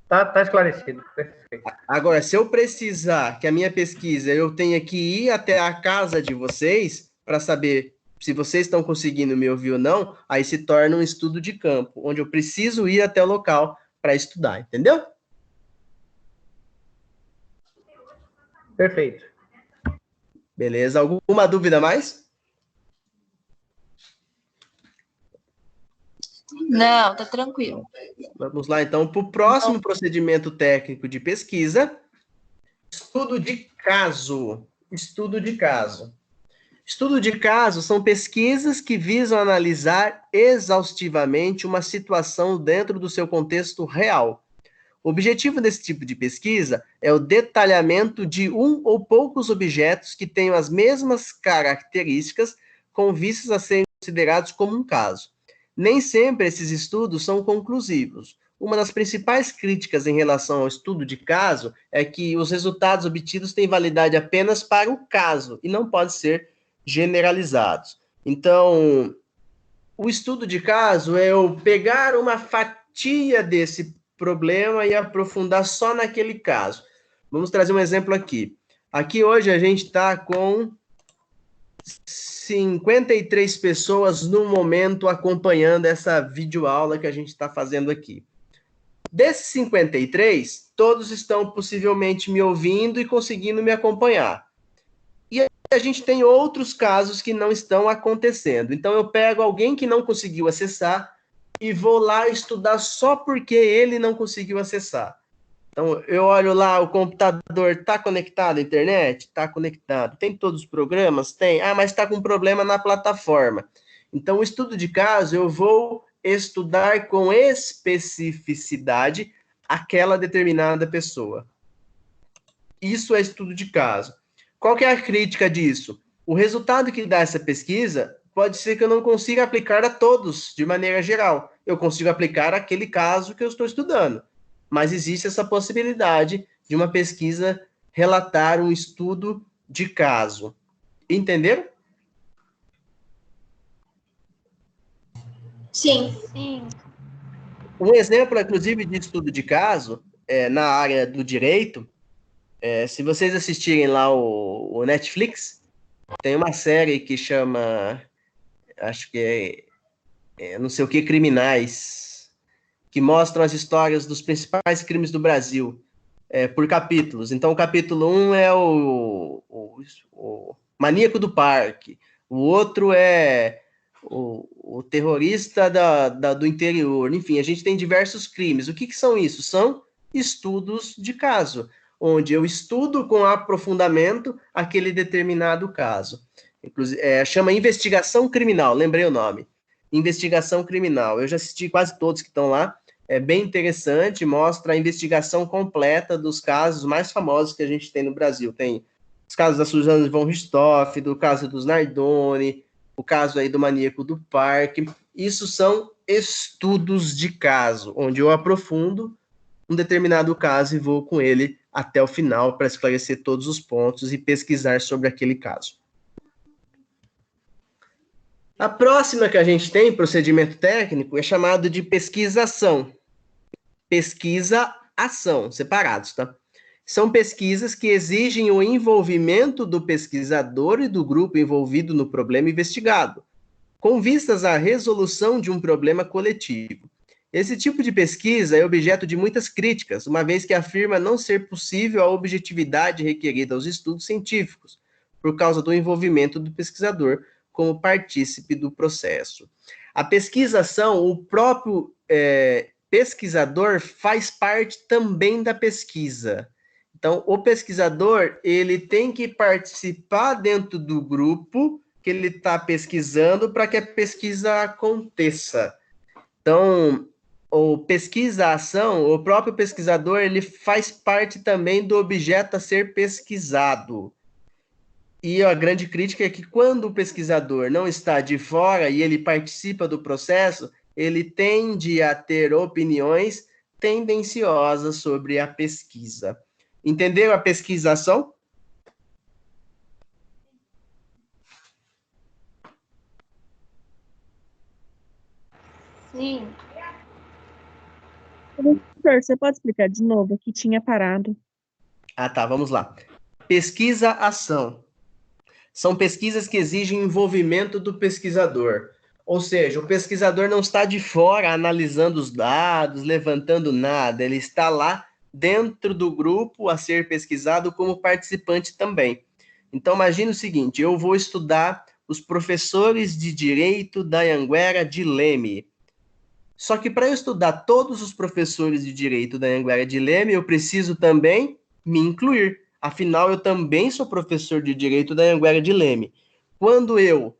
tá esclarecido. Perfeito. Agora, se eu precisar que a minha pesquisa, eu tenha que ir até a casa de vocês para saber se vocês estão conseguindo me ouvir ou não, aí se torna um estudo de campo, onde eu preciso ir até o local para estudar, entendeu? Perfeito. Beleza, alguma dúvida mais? Não, tá tranquilo. Vamos lá, então, para o próximo procedimento técnico de pesquisa, estudo de caso. Estudo de caso. Estudo de caso são pesquisas que visam analisar exaustivamente uma situação dentro do seu contexto real. O objetivo desse tipo de pesquisa é o detalhamento de um ou poucos objetos que tenham as mesmas características com vistas a serem considerados como um caso. Nem sempre esses estudos são conclusivos. Uma das principais críticas em relação ao estudo de caso é que os resultados obtidos têm validade apenas para o caso e não podem ser generalizados. Então, o estudo de caso é eu pegar uma fatia desse problema e aprofundar só naquele caso. Vamos trazer um exemplo aqui. Aqui hoje a gente está com 53 pessoas no momento acompanhando essa videoaula que a gente está fazendo aqui. Desses 53, todos estão possivelmente me ouvindo e conseguindo me acompanhar. E a gente tem outros casos que não estão acontecendo. Então, eu pego alguém que não conseguiu acessar e vou lá estudar só porque ele não conseguiu acessar. Então, eu olho lá, o computador está conectado à internet? Está conectado. Tem todos os programas? Tem. Ah, mas está com problema na plataforma. Então, o estudo de caso, eu vou estudar com especificidade aquela determinada pessoa. Isso é estudo de caso. Qual que é a crítica disso? O resultado que dá essa pesquisa pode ser que eu não consiga aplicar a todos de maneira geral. Eu consigo aplicar aquele caso que eu estou estudando. Mas existe essa possibilidade de uma pesquisa relatar um estudo de caso. Entenderam? Sim. Sim. Um exemplo, inclusive, de estudo de caso, na área do direito, se vocês assistirem lá o Netflix, tem uma série que chama, acho que não sei o que, Criminais, que mostram as histórias dos principais crimes do Brasil, por capítulos. Então, o capítulo 1 é o Maníaco do Parque, o outro é o terrorista do interior, enfim, a gente tem diversos crimes. O que são isso? São estudos de caso, onde eu estudo com aprofundamento aquele determinado caso. Inclusive, chama investigação criminal, lembrei o nome. Investigação criminal. Eu já assisti quase todos que estão lá. É bem interessante, mostra a investigação completa dos casos mais famosos que a gente tem no Brasil. Tem os casos da Suzane von Richthofen, do caso dos Nardoni, o caso aí do maníaco do parque. Isso são estudos de caso, onde eu aprofundo um determinado caso e vou com ele até o final para esclarecer todos os pontos e pesquisar sobre aquele caso. A próxima que a gente tem, procedimento técnico, é chamado de pesquisa-ação. Pesquisa-ação, separados, tá? São pesquisas que exigem o envolvimento do pesquisador e do grupo envolvido no problema investigado, com vistas à resolução de um problema coletivo. Esse tipo de pesquisa é objeto de muitas críticas, uma vez que afirma não ser possível a objetividade requerida aos estudos científicos, por causa do envolvimento do pesquisador como partícipe do processo. A pesquisação, o próprio pesquisador faz parte também da pesquisa. Então, o pesquisador, ele tem que participar dentro do grupo que ele está pesquisando para que a pesquisa aconteça. Então, o pesquisa-ação, o próprio pesquisador, ele faz parte também do objeto a ser pesquisado. E a grande crítica é que quando o pesquisador não está de fora e ele participa do processo, ele tende a ter opiniões tendenciosas sobre a pesquisa. Entenderam a pesquisação? Sim. Professor, você pode explicar de novo? Aqui tinha parado. Ah, tá, vamos lá. Pesquisa-ação. São pesquisas que exigem envolvimento do pesquisador. Ou seja, o pesquisador não está de fora analisando os dados, levantando nada. Ele está lá dentro do grupo a ser pesquisado como participante também. Então, imagine o seguinte, eu vou estudar os professores de Direito da Anhanguera de Leme. Só que para eu estudar todos os professores de Direito da Anhanguera de Leme, eu preciso também me incluir. Afinal, eu também sou professor de Direito da Anhanguera de Leme. Quando eu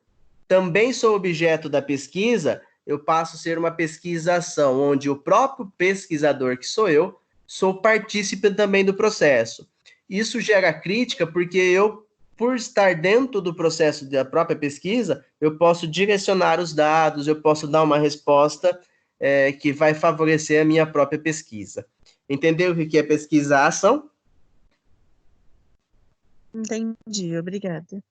também sou objeto da pesquisa, eu passo a ser uma pesquisação, onde o próprio pesquisador, que sou eu, sou partícipe também do processo. Isso gera crítica porque eu, por estar dentro do processo da própria pesquisa, eu posso direcionar os dados, eu posso dar uma resposta que vai favorecer a minha própria pesquisa. Entendeu o que é pesquisa-ação? Entendi, obrigada.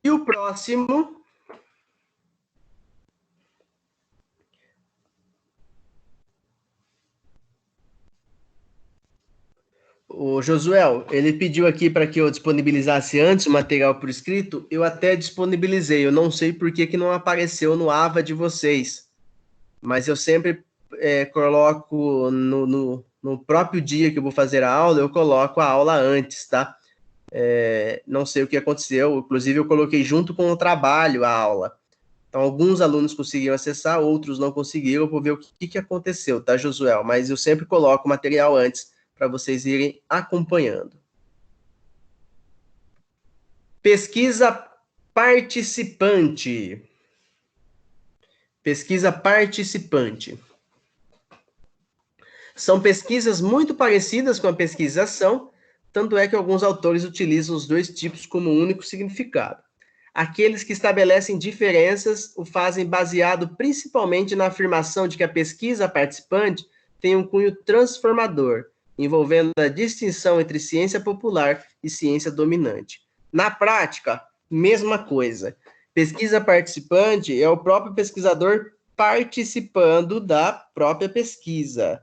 E o próximo... O Josuel, ele pediu aqui para que eu disponibilizasse antes o material por escrito, eu até disponibilizei, eu não sei por que não apareceu no AVA de vocês, mas eu sempre coloco no próprio dia que eu vou fazer a aula, eu coloco a aula antes, tá? Não sei o que aconteceu, inclusive eu coloquei junto com o trabalho a aula. Então, alguns alunos conseguiram acessar, outros não conseguiram, eu vou ver o que aconteceu, tá, Josuel? Mas eu sempre coloco o material antes, para vocês irem acompanhando. Pesquisa participante. Pesquisa participante. São pesquisas muito parecidas com a pesquisa-ação, tanto é que alguns autores utilizam os dois tipos como um único significado. Aqueles que estabelecem diferenças o fazem baseado principalmente na afirmação de que a pesquisa participante tem um cunho transformador, envolvendo a distinção entre ciência popular e ciência dominante. Na prática, mesma coisa. Pesquisa participante é o próprio pesquisador participando da própria pesquisa.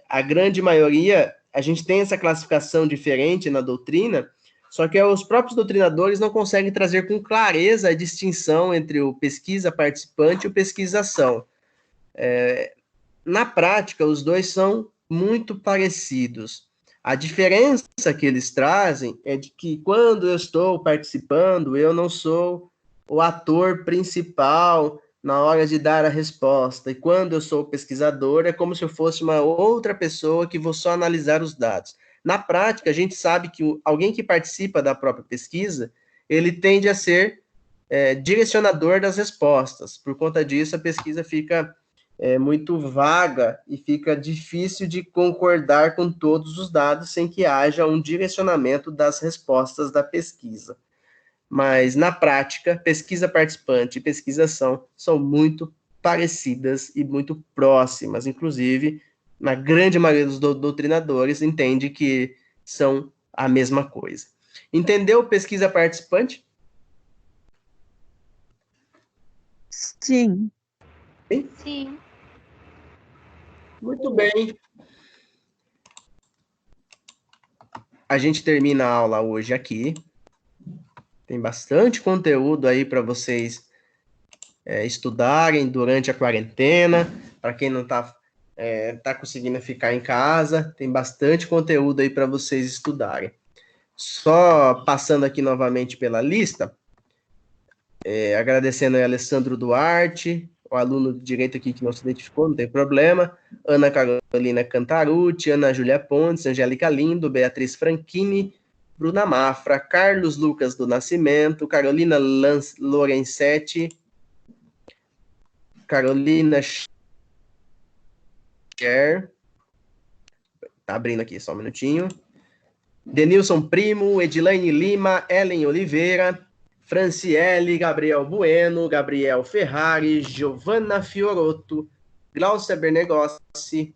A grande maioria, a gente tem essa classificação diferente na doutrina, só que os próprios doutrinadores não conseguem trazer com clareza a distinção entre o pesquisa participante e o pesquisação. Na prática, os dois são muito parecidos. A diferença que eles trazem é de que quando eu estou participando, eu não sou o ator principal na hora de dar a resposta. E quando eu sou pesquisador, é como se eu fosse uma outra pessoa que vou só analisar os dados. Na prática, a gente sabe que alguém que participa da própria pesquisa, ele tende a ser direcionador das respostas. Por conta disso, a pesquisa fica muito vaga e fica difícil de concordar com todos os dados sem que haja um direcionamento das respostas da pesquisa. Mas, na prática, pesquisa participante e pesquisação são muito parecidas e muito próximas. Inclusive, na grande maioria dos doutrinadores, entende que são a mesma coisa. Entendeu pesquisa participante? Sim. Sim. Muito bem. A gente termina a aula hoje aqui. Tem bastante conteúdo aí para vocês estudarem durante a quarentena. Para quem não está conseguindo ficar em casa, tem bastante conteúdo aí para vocês estudarem. Só passando aqui novamente pela lista, agradecendo a Alessandro Duarte, o aluno de direito aqui que não se identificou, não tem problema. Ana Carolina Cantarucci, Ana Júlia Pontes, Angélica Lindo, Beatriz Franchini, Bruna Mafra, Carlos Lucas do Nascimento, Carolina Lorenzetti, Carolina Scher, tá abrindo aqui, só um minutinho. Denilson Primo, Edilaine Lima, Ellen Oliveira, Franciele, Gabriel Bueno, Gabriel Ferrari, Giovanna Fiorotto, Glaucia Bernegossi,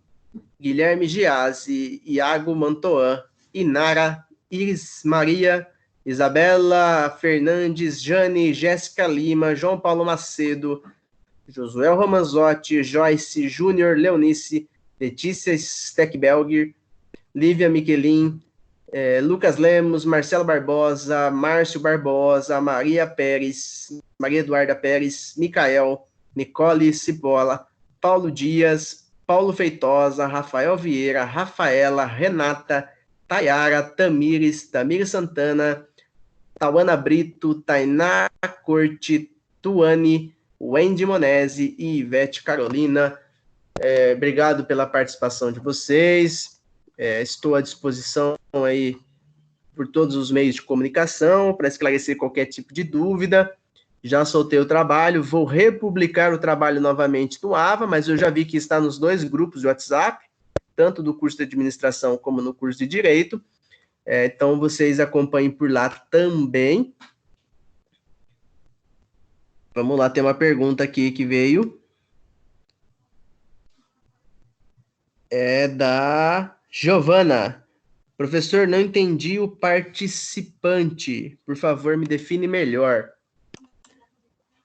Guilherme Giazzi, Iago Mantoan, Inara, Iris Maria, Isabela Fernandes, Jane, Jéssica Lima, João Paulo Macedo, Josué Romanzotti, Joyce Júnior, Leonice, Letícia Steckbelger, Lívia Miquelin, Lucas Lemos, Marcelo Barbosa, Márcio Barbosa, Maria Pérez, Maria Eduarda Pérez, Micael, Nicole Cipolla, Paulo Dias, Paulo Feitosa, Rafael Vieira, Rafaela, Renata, Tayara, Tamires Santana, Tauana Brito, Tainá Corte, Tuane, Wendy Monese e Ivete Carolina. Obrigado pela participação de vocês. Estou à disposição aí por todos os meios de comunicação para esclarecer qualquer tipo de dúvida. Já soltei o trabalho, vou republicar o trabalho novamente no AVA, mas eu já vi que está nos 2 grupos de WhatsApp, tanto do curso de administração como no curso de direito. Então, vocês acompanhem por lá também. Vamos lá, tem uma pergunta aqui que veio. É da Giovana. Professor, não entendi o participante. Por favor, me define melhor.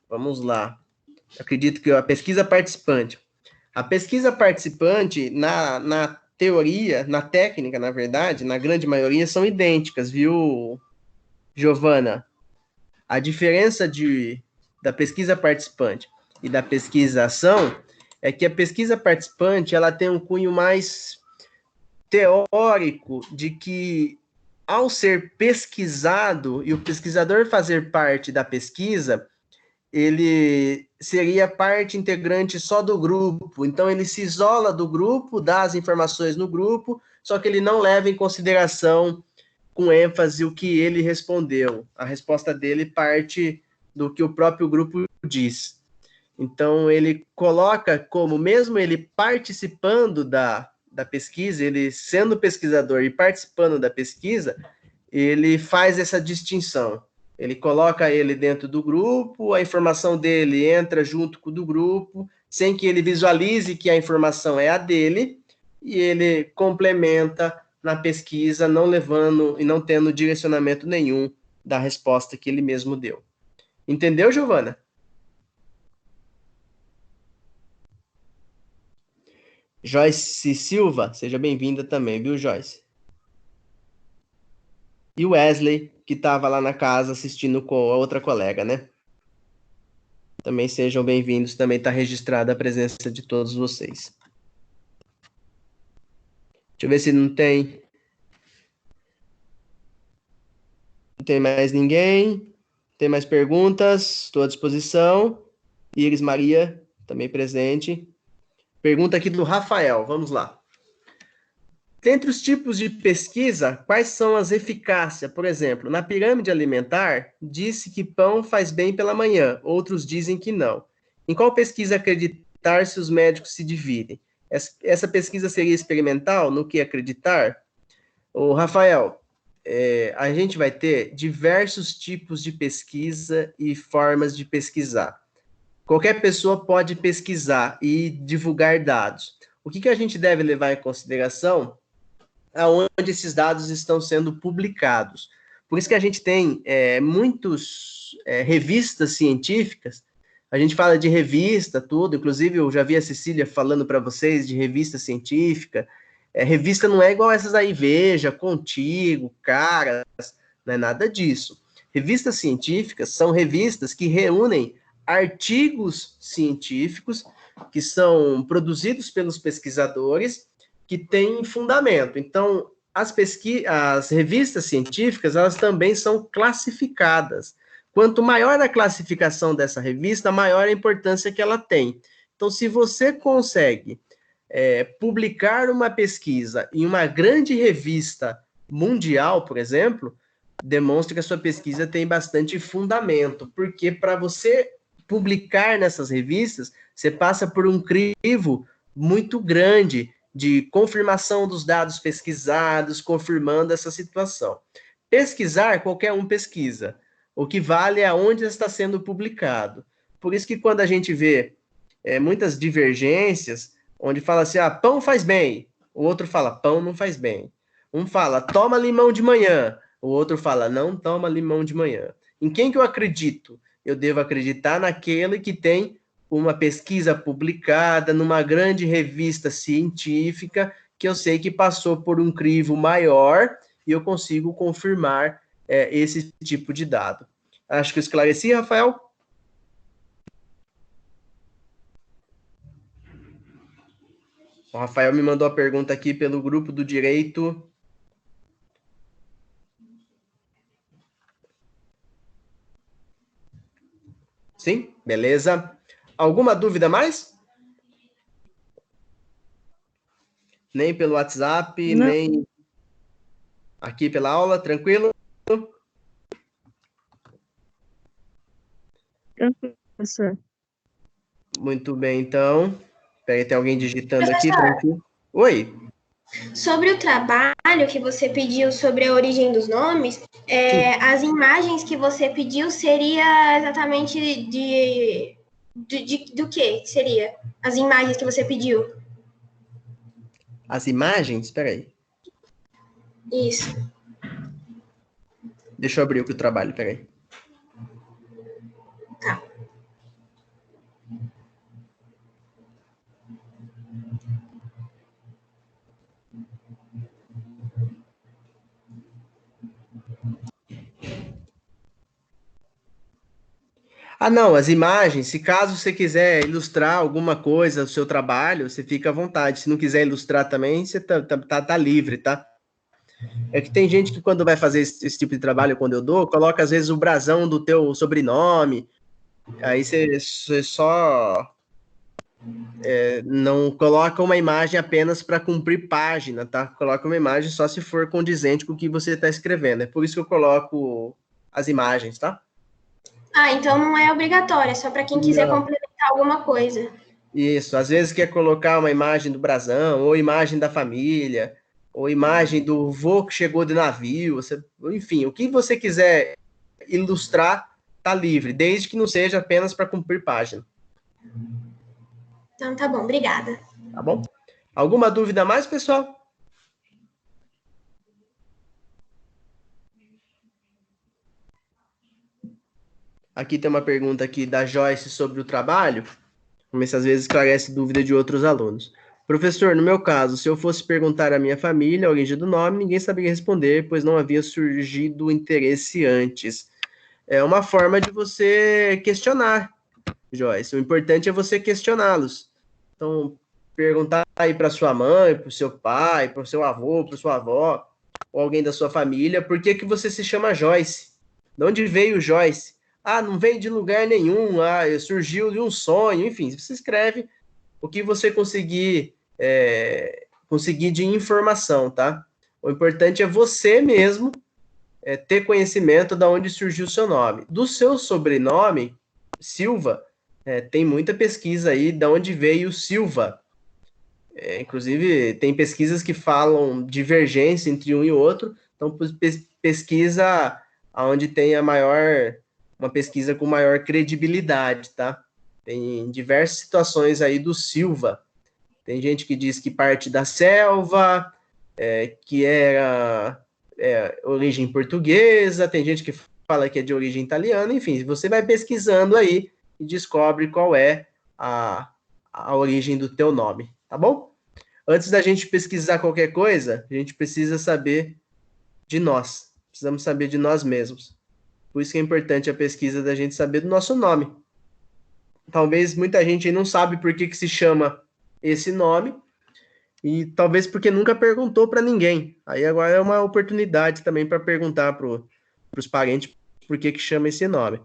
Vamos lá. Acredito que a pesquisa participante. A pesquisa participante, na teoria, na técnica, na verdade, na grande maioria, são idênticas, viu, Giovana? A diferença da pesquisa participante e da pesquisação é que a pesquisa participante ela tem um cunho mais teórico de que, ao ser pesquisado e o pesquisador fazer parte da pesquisa, ele seria parte integrante só do grupo. Então, ele se isola do grupo, dá as informações no grupo, só que ele não leva em consideração com ênfase o que ele respondeu. A resposta dele parte do que o próprio grupo diz. Então, ele coloca como, mesmo ele participando da pesquisa, ele sendo pesquisador e participando da pesquisa, ele faz essa distinção. Ele coloca ele dentro do grupo, a informação dele entra junto com o do grupo, sem que ele visualize que a informação é a dele, e ele complementa na pesquisa, não levando e não tendo direcionamento nenhum da resposta que ele mesmo deu. Entendeu, Giovana? Joyce Silva, seja bem-vinda também, viu, Joyce? E o Wesley, que estava lá na casa assistindo com a outra colega, né? Também sejam bem-vindos, também está registrada a presença de todos vocês. Deixa eu ver se não tem Não tem mais ninguém? Tem mais perguntas? Estou à disposição. Iris Maria, também presente. Pergunta aqui do Rafael, vamos lá. Dentre os tipos de pesquisa, quais são as eficácias? Por exemplo, na pirâmide alimentar, disse que pão faz bem pela manhã, outros dizem que não. Em qual pesquisa acreditar se os médicos se dividem? Essa pesquisa seria experimental? No que acreditar? Ô, Rafael, a gente vai ter diversos tipos de pesquisa e formas de pesquisar. Qualquer pessoa pode pesquisar e divulgar dados. O que a gente deve levar em consideração? Aonde esses dados estão sendo publicados. Por isso que a gente tem muitas revistas científicas. A gente fala de revista, tudo. Inclusive, eu já vi a Cecília falando para vocês de revista científica. Revista não é igual essas aí, Veja, Contigo, Caras, não é nada disso. Revistas científicas são revistas que reúnem artigos científicos que são produzidos pelos pesquisadores que têm fundamento. Então, as revistas científicas, elas também são classificadas. Quanto maior a classificação dessa revista, maior a importância que ela tem. Então, se você consegue publicar uma pesquisa em uma grande revista mundial, por exemplo, demonstra que a sua pesquisa tem bastante fundamento, porque para você publicar nessas revistas, você passa por um crivo muito grande de confirmação dos dados pesquisados, confirmando essa situação. Pesquisar, qualquer um pesquisa. O que vale é onde está sendo publicado. Por isso que quando a gente vê muitas divergências, onde fala assim, pão faz bem, o outro fala, pão não faz bem. Um fala, toma limão de manhã, o outro fala, não toma limão de manhã. Em quem que eu acredito? Eu devo acreditar naquele que tem uma pesquisa publicada numa grande revista científica, que eu sei que passou por um crivo maior, e eu consigo confirmar esse tipo de dado. Acho que eu esclareci, Rafael? O Rafael me mandou a pergunta aqui pelo grupo do Direito. Sim? Beleza. Alguma dúvida mais? Nem pelo WhatsApp, Não. nem aqui pela aula, tranquilo? Tranquilo, professor. Muito bem, então. Peraí, tem alguém digitando aqui, Professor. tranquilo. Oi. Sobre o trabalho que você pediu sobre a origem dos nomes, as imagens que você pediu seria exatamente do que seria? As imagens que você pediu? As imagens? Peraí. Isso. Deixa eu abrir o trabalho, peraí. Tá. Não, as imagens, se caso você quiser ilustrar alguma coisa do seu trabalho, você fica à vontade. Se não quiser ilustrar também, você tá livre, tá? É que tem gente que quando vai fazer esse tipo de trabalho, quando eu dou, coloca às vezes o brasão do teu sobrenome, aí você só não coloca uma imagem apenas para cumprir página, tá? Coloca uma imagem só se for condizente com o que você está escrevendo. É por isso que eu coloco as imagens, tá? Então não é obrigatório, é só para quem quiser complementar alguma coisa. Isso, às vezes quer colocar uma imagem do brasão, ou imagem da família, ou imagem do vô que chegou de navio, enfim, o que você quiser ilustrar, tá livre, desde que não seja apenas para cumprir página. Então tá bom, obrigada. Tá bom? Alguma dúvida a mais, pessoal? Aqui tem uma pergunta aqui da Joyce sobre o trabalho. Vamos ver se às vezes esclarece dúvida de outros alunos. Professor, no meu caso, se eu fosse perguntar à minha família a origem do nome, ninguém saberia responder, pois não havia surgido interesse antes. É uma forma de você questionar, Joyce. O importante é você questioná-los. Então, perguntar aí para sua mãe, para o seu pai, para o seu avô, para sua avó, ou alguém da sua família, por que você se chama Joyce? De onde veio Joyce? Ah, não veio de lugar nenhum, surgiu de um sonho, enfim, você escreve o que você conseguir de informação, tá? O importante é você mesmo ter conhecimento de onde surgiu o seu nome. Do seu sobrenome, Silva, tem muita pesquisa aí de onde veio Silva. Inclusive, tem pesquisas que falam divergência entre um e outro, então pesquisa onde tem uma pesquisa com maior credibilidade, tá? Tem diversas situações aí do Silva. Tem gente que diz que parte da selva, que era origem portuguesa, tem gente que fala que é de origem italiana, enfim, você vai pesquisando aí e descobre qual é a origem do teu nome, tá bom? Antes da gente pesquisar qualquer coisa, a gente precisa saber de nós, precisamos saber de nós mesmos. Por isso que é importante a pesquisa da gente saber do nosso nome. Talvez muita gente aí não sabe por que se chama esse nome, e talvez porque nunca perguntou para ninguém. Aí agora é uma oportunidade também para perguntar para os parentes por que chama esse nome.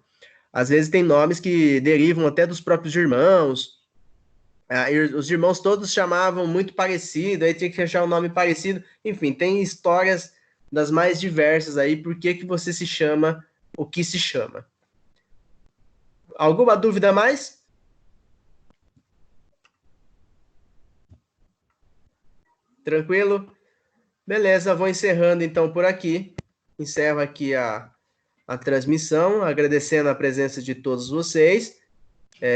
Às vezes tem nomes que derivam até dos próprios irmãos. Os irmãos todos chamavam muito parecido, aí tinha que achar um nome parecido. Enfim, tem histórias das mais diversas aí, por que você se chama o que se chama. Alguma dúvida a mais? Tranquilo? Beleza, vou encerrando então por aqui. Encerro aqui a transmissão, agradecendo a presença de todos vocês.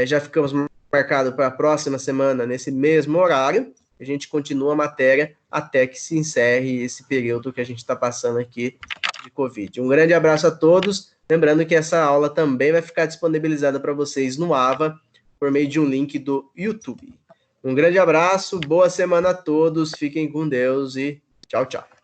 Já ficamos marcados para a próxima semana, nesse mesmo horário. A gente continua a matéria até que se encerre esse período que a gente está passando aqui de Covid. Um grande abraço a todos. Lembrando que essa aula também vai ficar disponibilizada para vocês no AVA, por meio de um link do YouTube. Um grande abraço, boa semana a todos, fiquem com Deus e tchau, tchau.